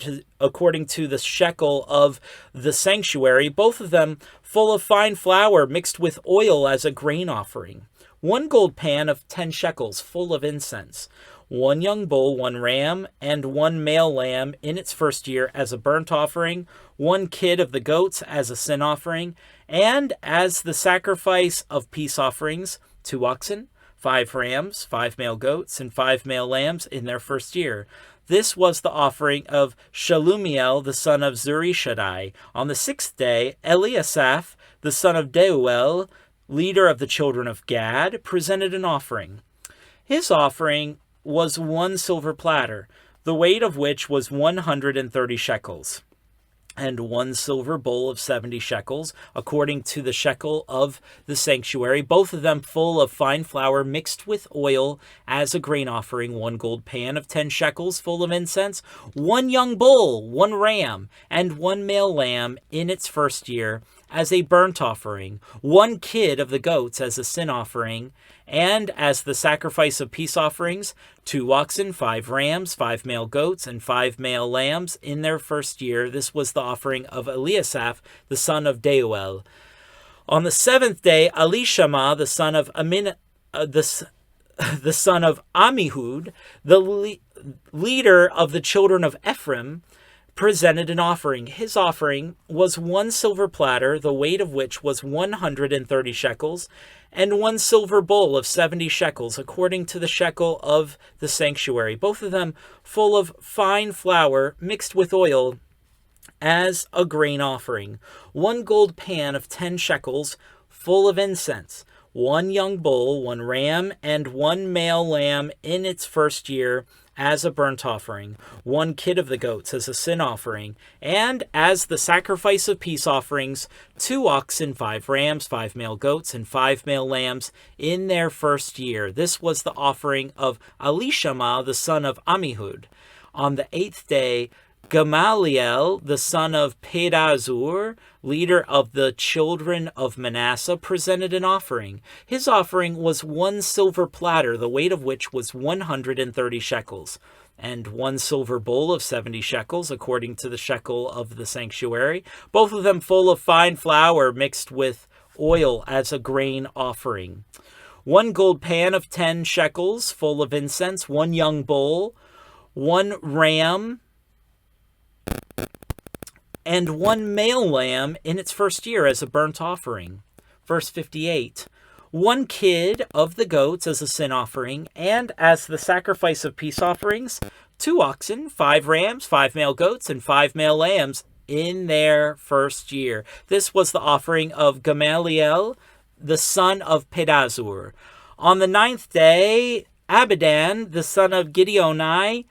to the shekel of the sanctuary, both of them full of fine flour mixed with oil as a grain offering, 1 gold pan of 10 shekels, full of incense, 1 young bull, 1 ram, and 1 male lamb in its first year as a burnt offering, 1 kid of the goats as a sin offering, and as the sacrifice of peace offerings, 2 oxen, 5 rams, 5 male goats, and 5 male lambs in their first year. This was the offering of Shalumiel, the son of Zurishaddai. On the 6th day, Eliasaph, the son of Deuel, leader of the children of Gad, presented an offering. His offering was 1 silver platter, the weight of which was 130 shekels, and 1 silver bowl of 70 shekels, according to the shekel of the sanctuary, both of them full of fine flour mixed with oil as a grain offering, 1 gold pan of 10 shekels, full of incense, 1 young bull, 1 ram, and 1 male lamb in its first year as a burnt offering, 1 kid of the goats as a sin offering, and as the sacrifice of peace offerings, 2 oxen, 5 rams, 5 male goats, and 5 male lambs in their first year. This was the offering of Eliasaph, the son of Deuel. On the 7th day, Elishama, the son of the son of Ammihud, the leader of the children of Ephraim, presented an offering. His offering was 1 silver platter, the weight of which was 130 shekels, and 1 silver bowl of 70 shekels, according to the shekel of the sanctuary, both of them full of fine flour mixed with oil as a grain offering, 1 gold pan of 10 shekels, full of incense, 1 young bull, 1 ram, and 1 male lamb in its first year as a burnt offering, 1 kid of the goats as a sin offering, and as the sacrifice of peace offerings, 2 oxen, 5 rams, 5 male goats, and 5 male lambs in their first year. This was the offering of Elishama, the son of Ammihud. On the 8th day, Gamaliel, the son of Pedazur, leader of the children of Manasseh, presented an offering. His offering was 1 silver platter, the weight of which was 130 shekels, and 1 silver bowl of 70 shekels, according to the shekel of the sanctuary, both of them full of fine flour mixed with oil as a grain offering. 1 gold pan of 10 shekels, full of incense, 1 young bull, 1 ram, and 1 male lamb in its first year as a burnt offering. Verse 58, 1 kid of the goats as a sin offering, and as the sacrifice of peace offerings, 2 oxen, 5 rams, 5 male goats, and 5 male lambs in their first year. This was the offering of Gamaliel, the son of Pedazur. On the 9th day, Abidan, the son of Gideoni,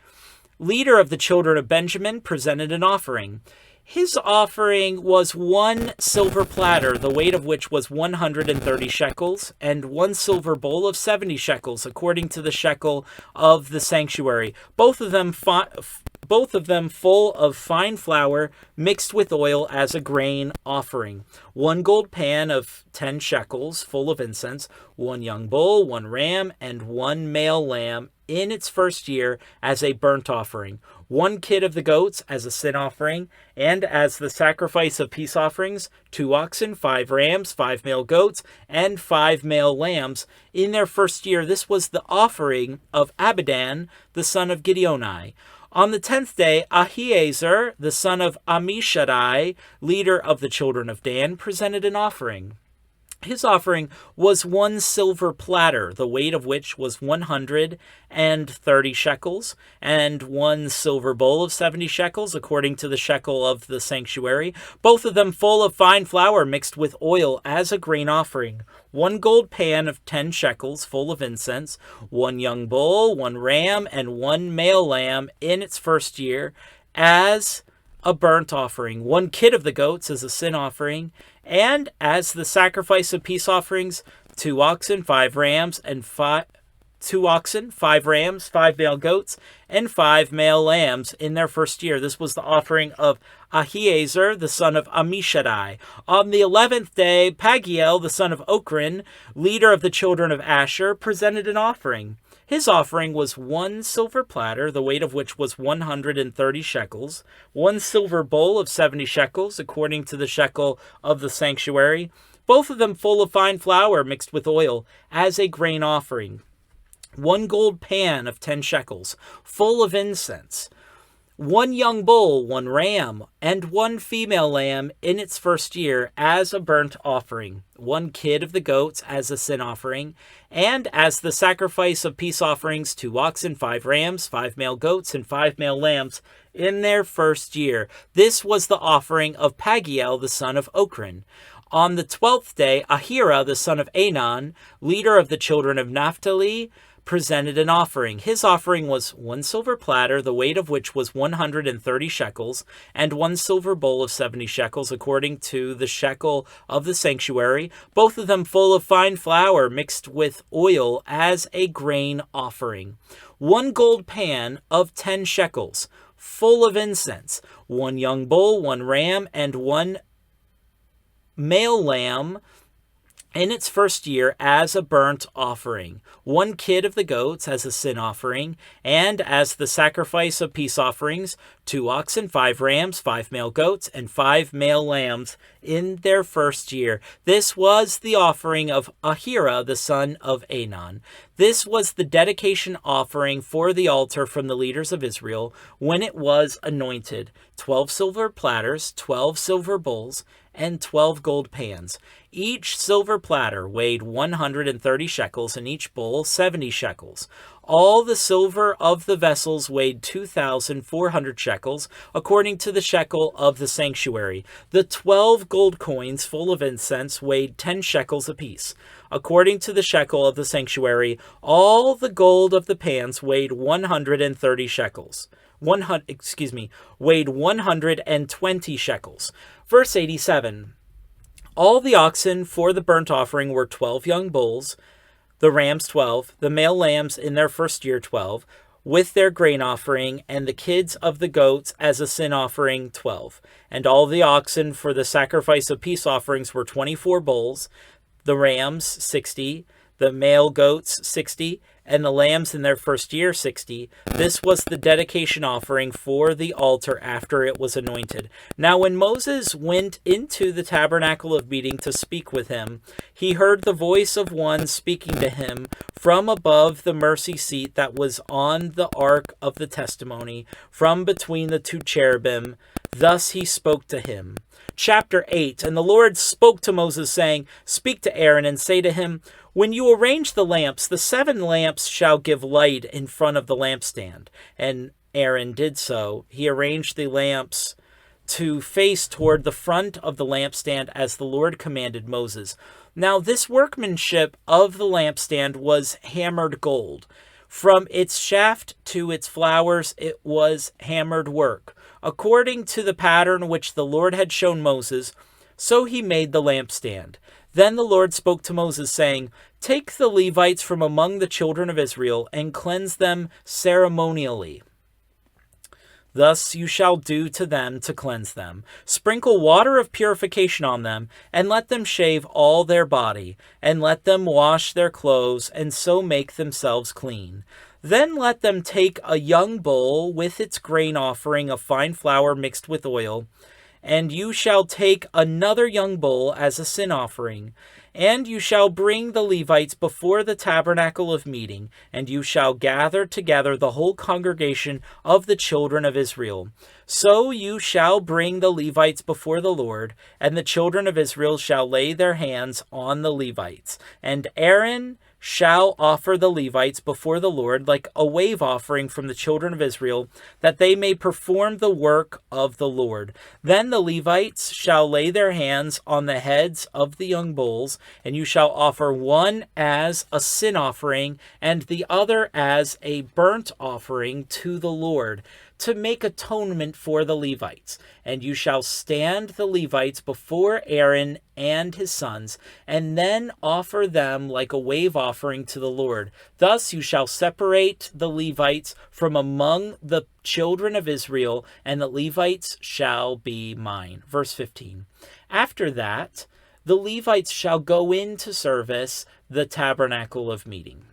leader of the children of Benjamin, presented an offering. His offering was 1 silver platter, the weight of which was 130 shekels, and 1 silver bowl of 70 shekels, according to the shekel of the sanctuary. Both of them full of fine flour mixed with oil as a grain offering. 1 gold pan of 10 shekels, full of incense. 1 young bull, 1 ram, and 1 male lamb in its first year as a burnt offering. 1 kid of the goats as a sin offering, and as the sacrifice of peace offerings, 2 oxen, 5 rams, 5 male goats, and 5 male lambs in their first year. This was the offering of Abidan, the son of Gideoni. On the 10th day, Ahiezer, the son of Ammishaddai, leader of the children of Dan, presented an offering. His offering was 1 silver platter, the weight of which was 130 shekels, and 1 silver bowl of 70 shekels, according to the shekel of the sanctuary, both of them full of fine flour mixed with oil as a grain offering. 1 gold pan of 10 shekels, full of incense. 1 young bull, 1 ram, and 1 male lamb in its first year as a burnt offering. 1 kid of the goats as a sin offering, and as the sacrifice of peace offerings, 2 oxen, 5 rams, and 5 male goats, and 5 male lambs in their first year. This was the offering of Ahiezer, the son of Ammishaddai. On the 11th day, Pagiel, the son of Ochran, leader of the children of Asher, presented an offering. His offering was 1 silver platter, the weight of which was 130 shekels, 1 silver bowl of 70 shekels, according to the shekel of the sanctuary, both of them full of fine flour mixed with oil, as a grain offering. 1 gold pan of 10 shekels, full of incense. 1 young bull, 1 ram, and 1 female lamb in its first year as a burnt offering. 1 kid of the goats as a sin offering, and as the sacrifice of peace offerings, 2 oxen, 5 rams, 5 male goats, and 5 male lambs in their first year. This was the offering of Pagiel, the son of Ochran. On the 12th day, Ahira, the son of Anan, leader of the children of Naphtali, presented an offering. His offering was 1 silver platter, the weight of which was 130 shekels, and 1 silver bowl of 70 shekels, according to the shekel of the sanctuary, both of them full of fine flour mixed with oil as a grain offering. 1 gold pan of 10 shekels, full of incense. 1 young bull, 1 ram, and 1 male lamb in its first year as a burnt offering. 1 kid of the goats as a sin offering, and as the sacrifice of peace offerings, 2 oxen, 5 rams, 5 male goats, and 5 male lambs in their first year. This was the offering of Ahira, the son of Anan. This was the dedication offering for the altar from the leaders of Israel when it was anointed. 12 silver platters, 12 silver bowls, and 12 gold pans. Each silver platter weighed 130 shekels, and each bowl 70 shekels. All the silver of the vessels weighed 2,400 shekels, according to the shekel of the sanctuary. The 12 gold coins full of incense weighed 10 shekels apiece. According to the shekel of the sanctuary, all the gold of the pans weighed 130 shekels. Weighed 120 shekels. Verse 87. All the oxen for the burnt offering were 12 young bulls, the rams 12, the male lambs in their first year 12, with their grain offering, and the kids of the goats as a sin offering 12. And all the oxen for the sacrifice of peace offerings were 24 bulls, the rams 60, the male goats 60, and the lambs in their first year 60. This was the dedication offering for the altar after it was anointed. Now when Moses went into the tabernacle of meeting to speak with him, he heard the voice of one speaking to him from above the mercy seat that was on the ark of the testimony, from between the 2 cherubim. Thus he spoke to him. Chapter 8. And the Lord spoke to Moses, saying, Speak to Aaron and say to him, When you arrange the lamps, the 7 lamps shall give light in front of the lampstand. And Aaron did so. He arranged the lamps to face toward the front of the lampstand as the Lord commanded Moses. Now this workmanship of the lampstand was hammered gold. From its shaft to its flowers it was hammered work. according to the pattern which the Lord had shown Moses, so he made the lampstand. Then the Lord spoke to Moses, saying, "Take the Levites from among the children of Israel, and cleanse them ceremonially. Thus you shall do to them to cleanse them. Sprinkle water of purification on them, and let them shave all their body, and let them wash their clothes, and so make themselves clean. Then let them take a young bull with its grain offering of fine flour mixed with oil, and you shall take another young bull as a sin offering. And you shall bring the Levites before the tabernacle of meeting, and you shall gather together the whole congregation of the children of Israel. So you shall bring the Levites before the Lord, and the children of Israel shall lay their hands on the Levites. And Aaron shall offer the Levites before the Lord like a wave offering from the children of Israel, that they may perform the work of the Lord. Then the Levites shall lay their hands on the heads of the young bulls, and you shall offer one as a sin offering, and the other as a burnt offering to the Lord, to make atonement for the Levites. And you shall stand the Levites before Aaron and his sons, and then offer them like a wave offering to the Lord. Thus you shall separate the Levites from among the children of Israel, and the Levites shall be mine." Verse 15. After that, the Levites shall go into service the tabernacle of meeting.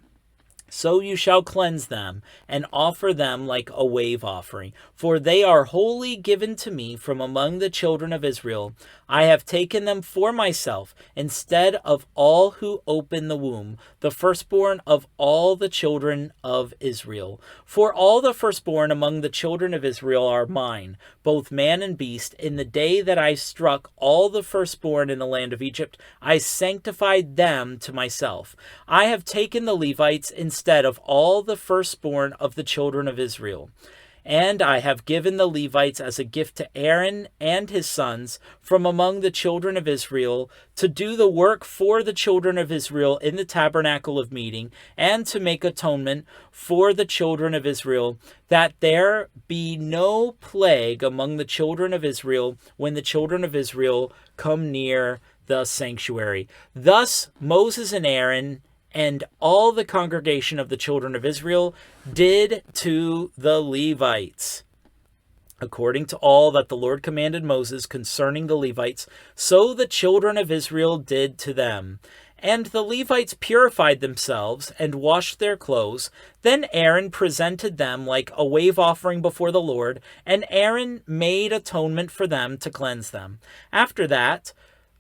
So you shall cleanse them, and offer them like a wave offering. For they are wholly given to me from among the children of Israel. I have taken them for myself, instead of all who open the womb, the firstborn of all the children of Israel. For all the firstborn among the children of Israel are mine, both man and beast. In the day that I struck all the firstborn in the land of Egypt, I sanctified them to myself. I have taken the Levites instead of all the firstborn of the children of Israel. And I have given the Levites as a gift to Aaron and his sons from among the children of Israel, to do the work for the children of Israel in the tabernacle of meeting, and to make atonement for the children of Israel, that there be no plague among the children of Israel when the children of Israel come near the sanctuary. Thus Moses and Aaron and all the congregation of the children of Israel did to the Levites, according to all that the Lord commanded Moses concerning the Levites, so the children of Israel did to them. And the Levites purified themselves and washed their clothes. Then Aaron presented them like a wave offering before the Lord, and Aaron made atonement for them to cleanse them. After that,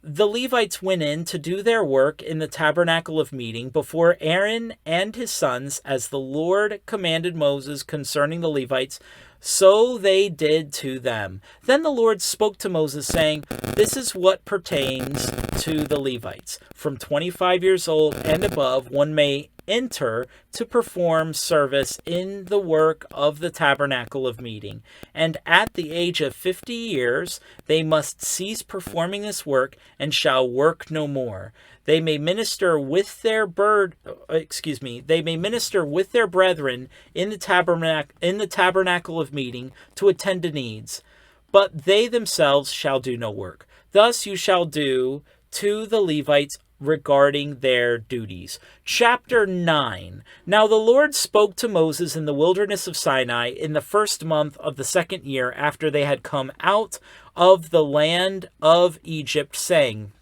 the Levites went in to do their work in the tabernacle of meeting before Aaron and his sons, as the Lord commanded Moses concerning the Levites, so they did to them. Then the Lord spoke to Moses, saying, "This is what pertains to the Levites. From 25 years old and above, one may enter to perform service in the work of the tabernacle of meeting. And at the age of 50 years, they must cease performing this work and shall work no more. They may minister with their brethren in the tabernacle of meeting to attend to needs, but they themselves shall do no work. Thus you shall do to the Levites regarding their duties." Chapter 9. Now the Lord spoke to Moses in the wilderness of Sinai in the first month of the second year after they had come out of the land of Egypt, saying,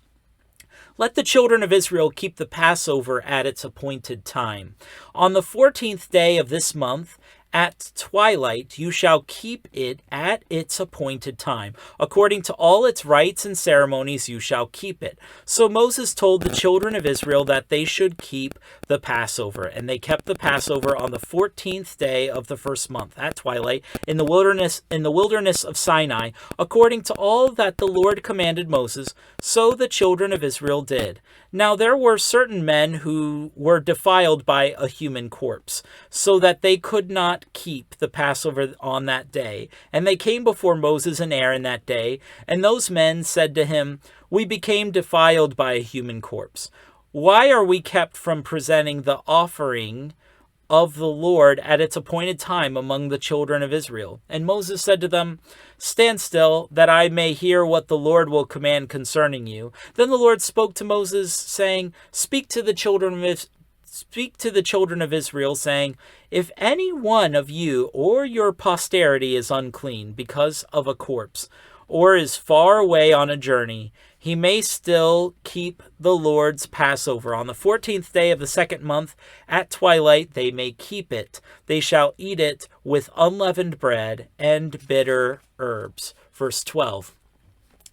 "Let the children of Israel keep the Passover at its appointed time. On the 14th day of this month, at twilight, you shall keep it at its appointed time. According to all its rites and ceremonies, you shall keep it." So Moses told the children of Israel that they should keep the Passover. And they kept the Passover on the 14th day of the first month, at twilight, in the wilderness of Sinai, according to all that the Lord commanded Moses. So the children of Israel did. Now there were certain men who were defiled by a human corpse, so that they could not keep the Passover on that day. And they came before Moses and Aaron that day, and those men said to him, "We became defiled by a human corpse. Why are we kept from presenting the offering of the Lord at its appointed time among the children of Israel. And Moses said to them, Stand still, that I may hear what the Lord will command concerning you. Then the Lord spoke to Moses, saying, Speak to the children of Israel, saying, If any one of you or your posterity is unclean because of a corpse, or is far away on a journey, he may still keep the Lord's Passover. On the 14th day of the second month at twilight they may keep it. They shall eat it with unleavened bread and bitter herbs. Verse 12.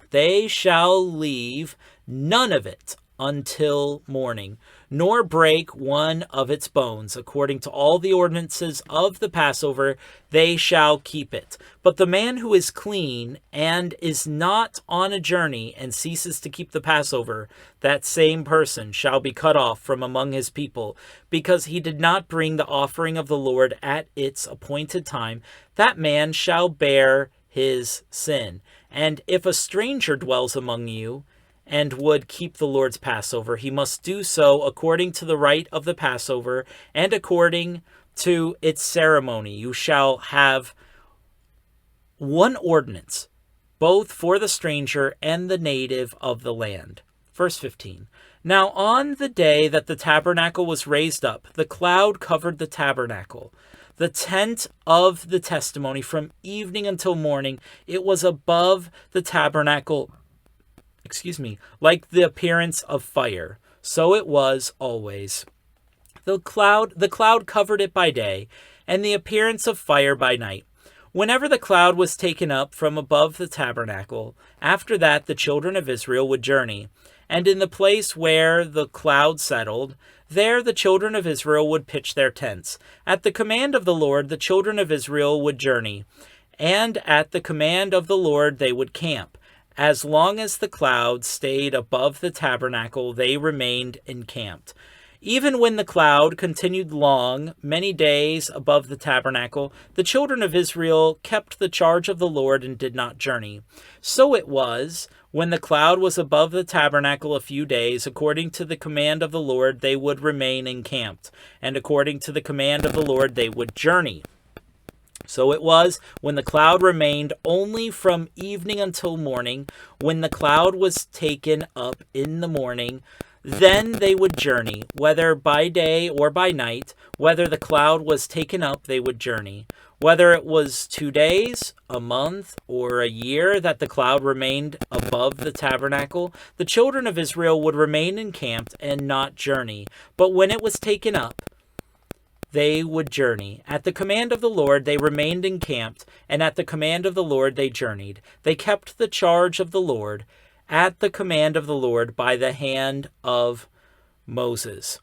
They shall leave none of it until morning, nor break one of its bones. According to all the ordinances of the Passover, they shall keep it. But the man who is clean and is not on a journey and ceases to keep the Passover, that same person shall be cut off from among his people, because he did not bring the offering of the Lord at its appointed time. That man shall bear his sin. And if a stranger dwells among you, and would keep the Lord's Passover, he must do so according to the rite of the Passover and according to its ceremony. You shall have one ordinance, both for the stranger and the native of the land. Verse 15. Now on the day that the tabernacle was raised up, the cloud covered the tabernacle, the tent of the testimony, from evening until morning. It was above the tabernacle, like the appearance of fire. So it was always. The cloud covered it by day, and the appearance of fire by night. Whenever the cloud was taken up from above the tabernacle, after that the children of Israel would journey. And in the place where the cloud settled, there the children of Israel would pitch their tents. At the command of the Lord, the children of Israel would journey, and at the command of the Lord they would camp. As long as the cloud stayed above the tabernacle, they remained encamped. Even when the cloud continued many days above the tabernacle, the children of Israel kept the charge of the Lord and did not journey. So it was, when the cloud was above the tabernacle a few days, according to the command of the Lord, they would remain encamped, and according to the command of the Lord, they would journey. So it was, when the cloud remained only from evening until morning, when the cloud was taken up in the morning, then they would journey, whether by day or by night. Whether the cloud was taken up, they would journey. Whether it was 2 days, a month, or a year that the cloud remained above the tabernacle, the children of Israel would remain encamped and not journey. But when it was taken up, they would journey. At the command of the Lord they remained encamped, and at the command of the Lord they journeyed. They kept the charge of the Lord at the command of the Lord by the hand of Moses.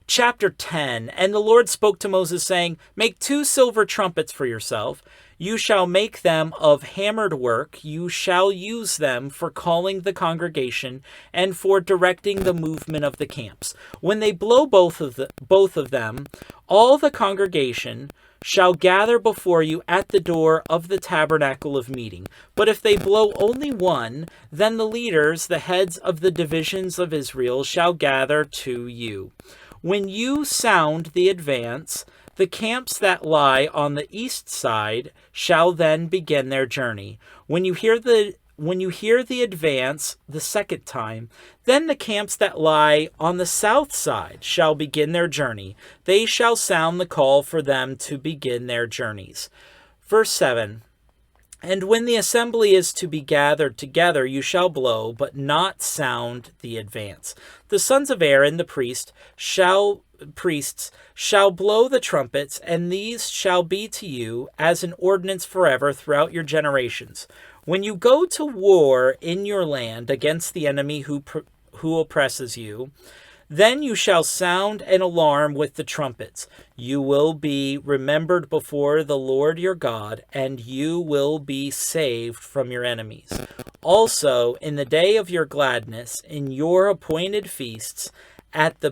Chapter 10. And the Lord spoke to Moses, saying, Make 2 silver trumpets for yourself. You shall make them of hammered work. You shall use them for calling the congregation and for directing the movement of the camps. When they blow both of them, all the congregation shall gather before you at the door of the tabernacle of meeting. But if they blow only one, then the leaders, the heads of the divisions of Israel, shall gather to you. When you sound the advance, the camps that lie on the east side shall then begin their journey. When you hear the advance the second time, then the camps that lie on the south side shall begin their journey. They shall sound the call for them to begin their journeys. Verse 7. And when the assembly is to be gathered together, you shall blow, but not sound the advance. The sons of Aaron, the priests, shall blow the trumpets, and these shall be to you as an ordinance forever throughout your generations. When you go to war in your land against the enemy who oppresses you, then you shall sound an alarm with the trumpets. You will be remembered before the Lord your God, and you will be saved from your enemies. Also, in the day of your gladness, in your appointed feasts, at the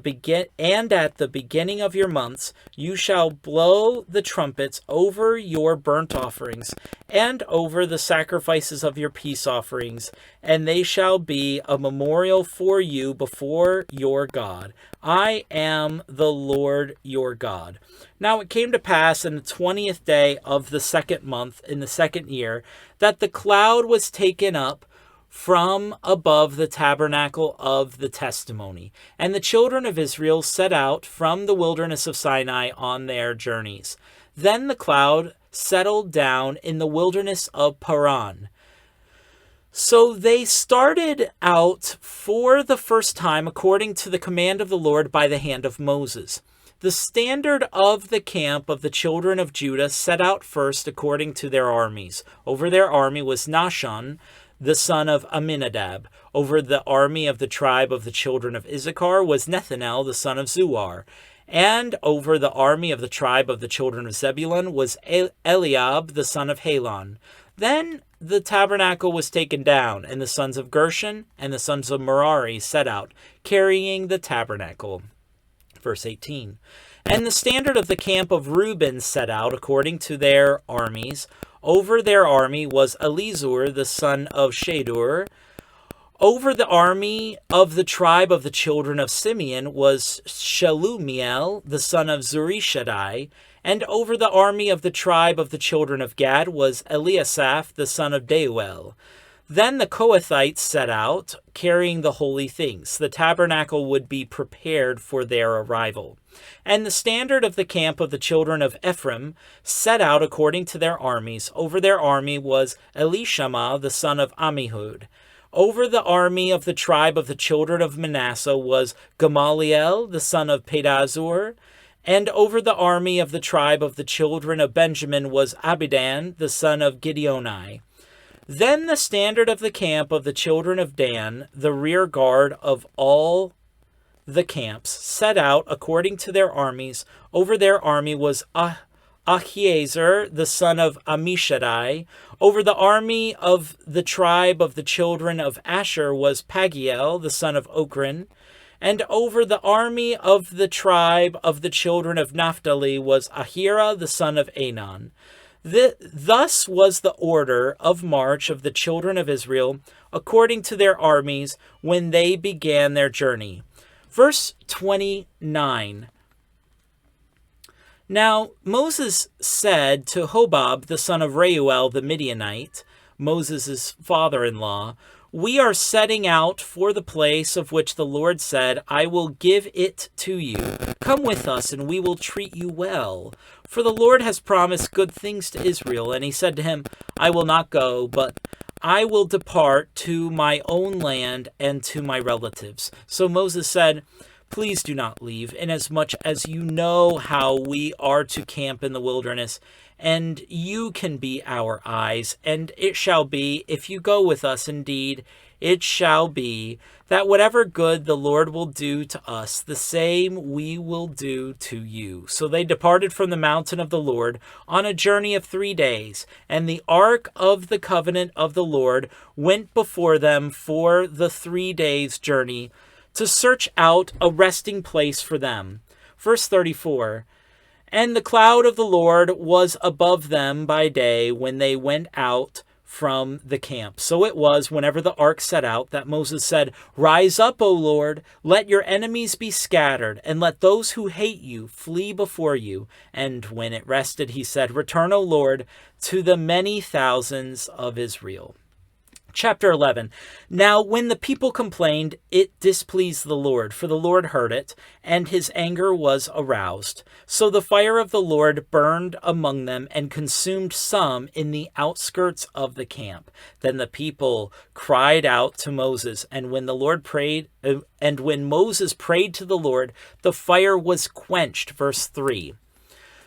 beginning of your months you shall blow the trumpets over your burnt offerings and over the sacrifices of your peace offerings, and they shall be a memorial for you before your God. I am the Lord your God. Now it came to pass in the 20th day of the second month in the second year that the cloud was taken up from above the tabernacle of the testimony. And the children of Israel set out from the wilderness of Sinai on their journeys. Then the cloud settled down in the wilderness of Paran. So they started out for the first time according to the command of the Lord by the hand of Moses. The standard of the camp of the children of Judah set out first according to their armies. Over their army was Nahshon, the son of Amminadab. Over the army of the tribe of the children of Issachar was Nethanel, the son of Zuar. And over the army of the tribe of the children of Zebulun was Eliab, the son of Helon. Then the tabernacle was taken down, and the sons of Gershon and the sons of Merari set out, carrying the tabernacle. Verse 18. And the standard of the camp of Reuben set out according to their armies. Over their army was Elizur, the son of Shadur. Over the army of the tribe of the children of Simeon was Shelumiel, the son of Zurishaddai. And over the army of the tribe of the children of Gad was Eliasaph, the son of Deuel. Then the Kohathites set out, carrying the holy things. The tabernacle would be prepared for their arrival. And the standard of the camp of the children of Ephraim set out according to their armies. Over their army was Elishama, the son of Ammihud. Over the army of the tribe of the children of Manasseh was Gamaliel, the son of Pedazur. And over the army of the tribe of the children of Benjamin was Abidan, the son of Gideoni. Then the standard of the camp of the children of Dan, the rear guard of all the camps, set out according to their armies. Over their army was Ahiezer, the son of Ammishaddai. Over the army of the tribe of the children of Asher was Pagiel, the son of Ochran. And over the army of the tribe of the children of Naphtali was Ahira, the son of Anan. Thus was the order of march of the children of Israel according to their armies when they began their journey. Verse 29. Now Moses said to Hobab, the son of Reuel the Midianite, Moses' father-in-law, "We are setting out for the place of which the Lord said, 'I will give it to you.' Come with us, and we will treat you well. For the Lord has promised good things to Israel." And he said to him, "I will not go, but I will depart to my own land and to my relatives." So Moses said, "Please do not leave, inasmuch as you know how we are to camp in the wilderness, and you can be our eyes. And it shall be, if you go with us indeed, it shall be, that whatever good the Lord will do to us, the same we will do to you." So they departed from the mountain of the Lord on a journey of 3 days, and the ark of the covenant of the Lord went before them for the 3 days' journey to search out a resting place for them. Verse 34. And the cloud of the Lord was above them by day when they went out from the camp. So it was, whenever the ark set out, that Moses said, "Rise up, O Lord, let your enemies be scattered, and let those who hate you flee before you." And when it rested, he said, "Return, O Lord, to the many thousands of Israel." Chapter 11. Now when the people complained, it displeased the Lord, for the Lord heard it, and his anger was aroused. So the fire of the Lord burned among them and consumed some in the outskirts of the camp. Then the people cried out to Moses, and when Moses prayed to the Lord, the fire was quenched. Verse 3.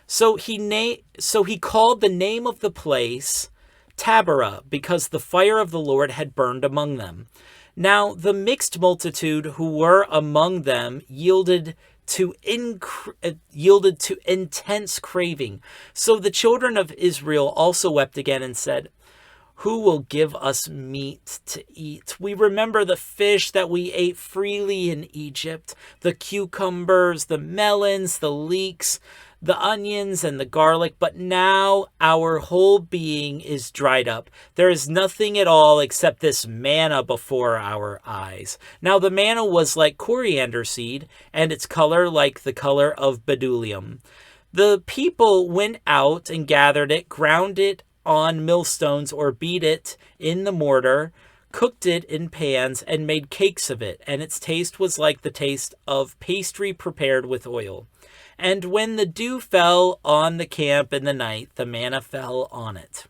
So he called the name of the place Taberah, because the fire of the Lord had burned among them. Now the mixed multitude who were among them yielded to intense craving. So the children of Israel also wept again and said, Who will give us meat to eat? We remember the fish that we ate freely in Egypt, the cucumbers, the melons, the leeks, the onions, and the garlic, but now our whole being is dried up. There is nothing at all except this manna before our eyes. Now the manna was like coriander seed, and its color like the color of bdellium. The people went out and gathered it, ground it on millstones, or beat it in the mortar, cooked it in pans, and made cakes of it, and its taste was like the taste of pastry prepared with oil. And when the dew fell on the camp in the night, the manna fell on it.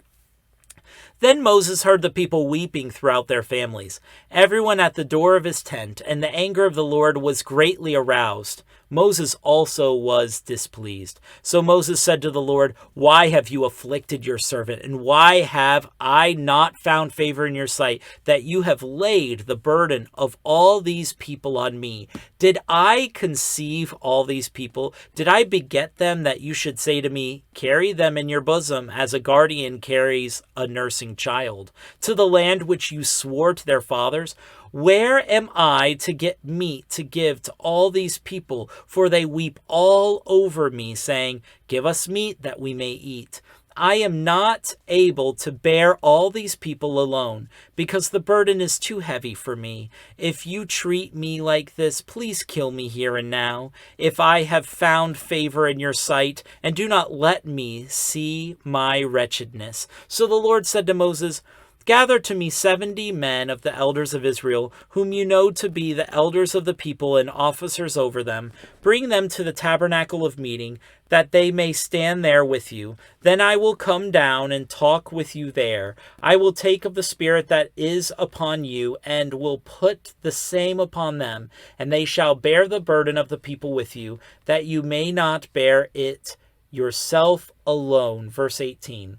Then Moses heard the people weeping throughout their families, everyone at the door of his tent, and the anger of the Lord was greatly aroused. Moses also was displeased. So Moses said to the Lord, "Why have you afflicted your servant? And why have I not found favor in your sight, that you have laid the burden of all these people on me? Did I conceive all these people? Did I beget them, that you should say to me, carry them in your bosom, as a guardian carries a nursing child, to the land which you swore to their fathers? Where am I to get meat to give to all these people? For they weep all over me, saying, give us meat that we may eat. I am not able to bear all these people alone, because the burden is too heavy for me. If you treat me like this, please kill me here and now, if I have found favor in your sight, and do not let me see my wretchedness." So the Lord said to Moses, "Gather to me 70 men of the elders of Israel, whom you know to be the elders of the people and officers over them. Bring them to the tabernacle of meeting, that they may stand there with you. Then I will come down and talk with you there. I will take of the Spirit that is upon you, and will put the same upon them, and they shall bear the burden of the people with you, that you may not bear it yourself alone." Verse 18.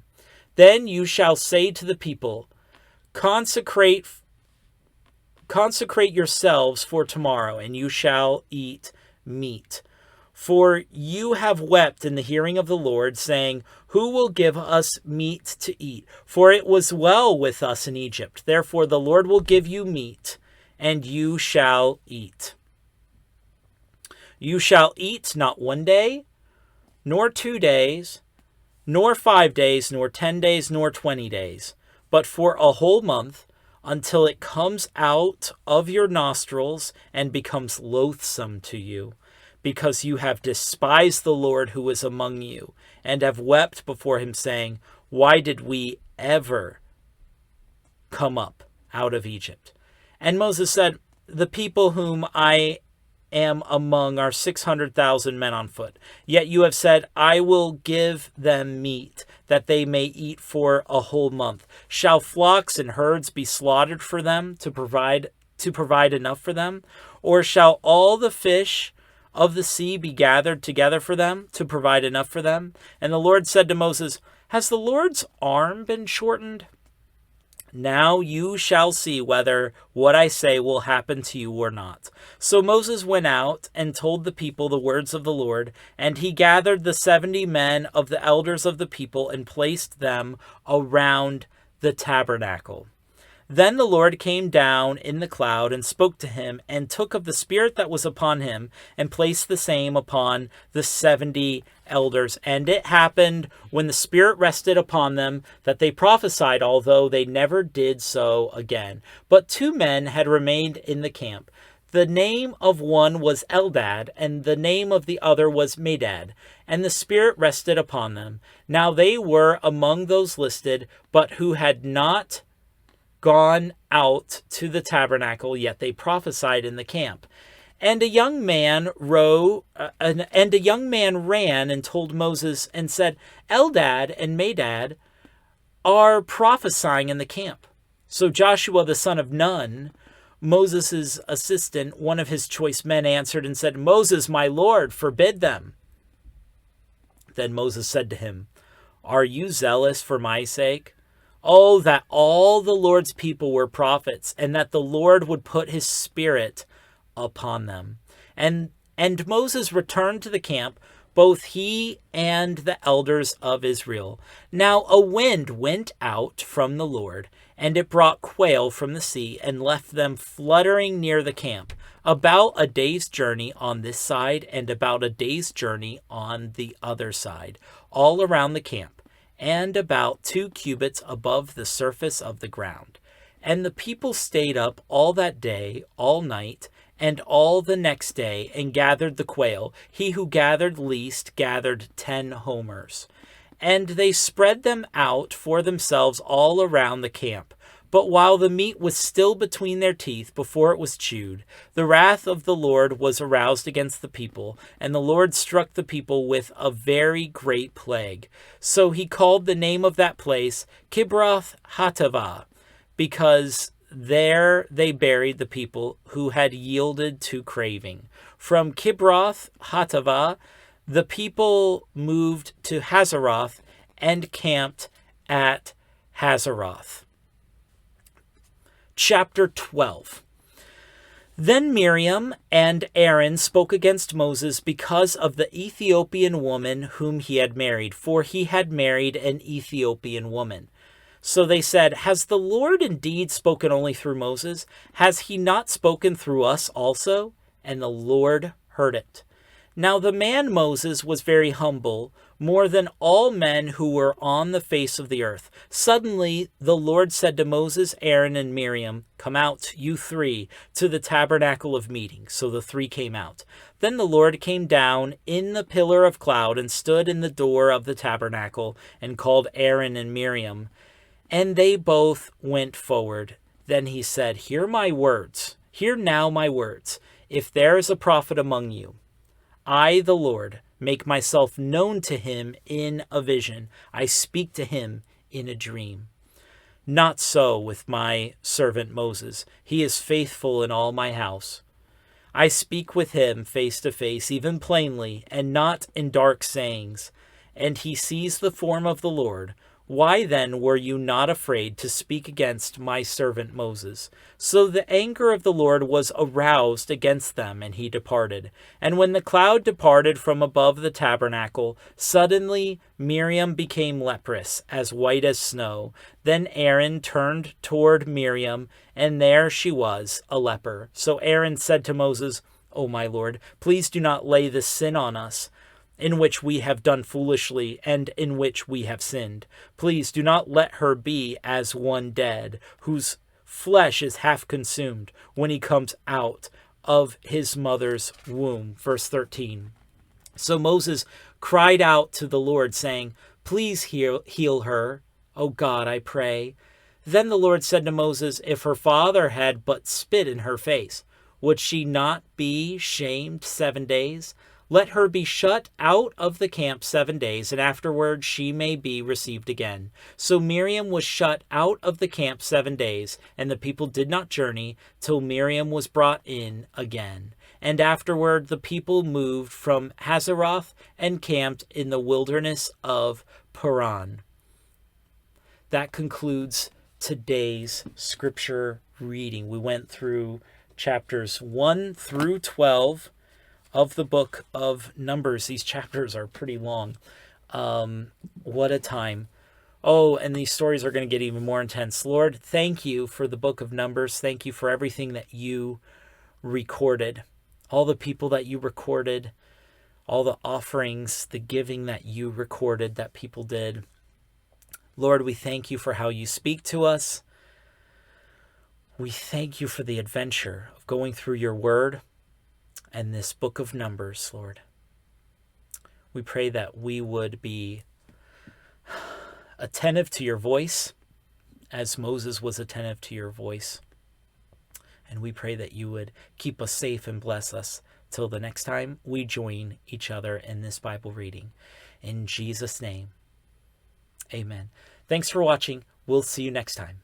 "Then you shall say to the people, Consecrate yourselves for tomorrow, and you shall eat meat. For you have wept in the hearing of the Lord, saying, who will give us meat to eat? For it was well with us in Egypt. Therefore the Lord will give you meat, and you shall eat. You shall eat not 1 day, nor 2 days, nor 5 days, nor 10 days, nor 20 days, but for a whole month, until it comes out of your nostrils and becomes loathsome to you, because you have despised the Lord who is among you, and have wept before him, saying, why did we ever come up out of Egypt? And Moses said, the people whom I am among are 600,000 men on foot. Yet you have said, I will give them meat, that they may eat for a whole month. Shall flocks and herds be slaughtered for them to provide enough for them? Or shall all the fish of the sea be gathered together for them to provide enough for them? And the Lord said to Moses, has the Lord's arm been shortened? Now you shall see whether what I say will happen to you or not. So Moses went out and told the people the words of the Lord, and he gathered the 70 men of the elders of the people and placed them around the tabernacle. Then the Lord came down in the cloud and spoke to him, and took of the Spirit that was upon him, and placed the same upon the 70 elders. And it happened, when the Spirit rested upon them, that they prophesied, although they never did so again. But 2 men had remained in the camp. The name of one was Eldad, and the name of the other was Medad, and the Spirit rested upon them. Now they were among those listed, but who had not gone out to the tabernacle, yet they prophesied in the camp. And a young man ran and told Moses and said, Eldad and Medad are prophesying in the camp. So Joshua the son of Nun, Moses' assistant, one of his choice men, answered and said, Moses, my lord, forbid them. Then Moses said to him, are you zealous for my sake? Oh, that all the Lord's people were prophets, and that the Lord would put his Spirit upon them. And Moses returned to the camp, both he and the elders of Israel. Now a wind went out from the Lord, and it brought quail from the sea, and left them fluttering near the camp, about a day's journey on this side, and about a day's journey on the other side, all around the camp, and about 2 cubits above the surface of the ground. And the people stayed up all that day, all night, and all the next day, and gathered the quail. He who gathered least gathered 10 homers. And they spread them out for themselves all around the camp. But while the meat was still between their teeth before it was chewed, the wrath of the Lord was aroused against the people, and the Lord struck the people with a very great plague. So he called the name of that place Kibroth Hattaavah, because there they buried the people who had yielded to craving. From Kibroth Hattaavah, the people moved to Hazeroth and camped at Hazeroth. Chapter 12. Then Miriam and Aaron spoke against Moses because of the Ethiopian woman whom he had married, for he had married an Ethiopian woman. So they said, "Has the Lord indeed spoken only through Moses? Has he not spoken through us also?" And the Lord heard it. Now the man Moses was very humble, more than all men who were on the face of the earth. Suddenly the Lord said to Moses, Aaron, and Miriam, "Come out, you 3, to the tabernacle of meeting." So the 3 came out. Then the Lord came down in the pillar of cloud and stood in the door of the tabernacle and called Aaron and Miriam. And they both went forward. Then he said, Hear now my words. If there is a prophet among you, I, the Lord, make myself known to him in a vision. I speak to him in a dream. Not so with my servant Moses. He is faithful in all my house. I speak with him face to face, even plainly, and not in dark sayings. And he sees the form of the Lord. Why then were you not afraid to speak against my servant Moses? So the anger of the Lord was aroused against them, and he departed. And when the cloud departed from above the tabernacle, suddenly Miriam became leprous, as white as snow. Then Aaron turned toward Miriam, and there she was, a leper. So Aaron said to Moses, O my Lord, please do not lay this sin on us, in which we have done foolishly, and in which we have sinned. Please do not let her be as one dead, whose flesh is half consumed when he comes out of his mother's womb. Verse 13. So Moses cried out to the Lord, saying, Please heal her, O God, I pray. Then the Lord said to Moses, If her father had but spit in her face, would she not be shamed 7 days? Let her be shut out of the camp 7 days, and afterward she may be received again. So Miriam was shut out of the camp 7 days, and the people did not journey till Miriam was brought in again. And afterward the people moved from Hazeroth and camped in the wilderness of Paran. That concludes today's scripture reading. We went through chapters 1 through 12 of the book of Numbers. These chapters are pretty long. What a time. Oh, and these stories are going to get even more intense. Lord, thank you for the book of Numbers. Thank you for everything that you recorded. All the people that you recorded. All the offerings, the giving that you recorded that people did. Lord, we thank you for how you speak to us. We thank you for the adventure of going through your word and this book of Numbers, Lord. We pray that we would be attentive to your voice as Moses was attentive to your voice. And we pray that you would keep us safe and bless us till the next time we join each other in this Bible reading. In Jesus' name, amen. Thanks for watching. We'll see you next time.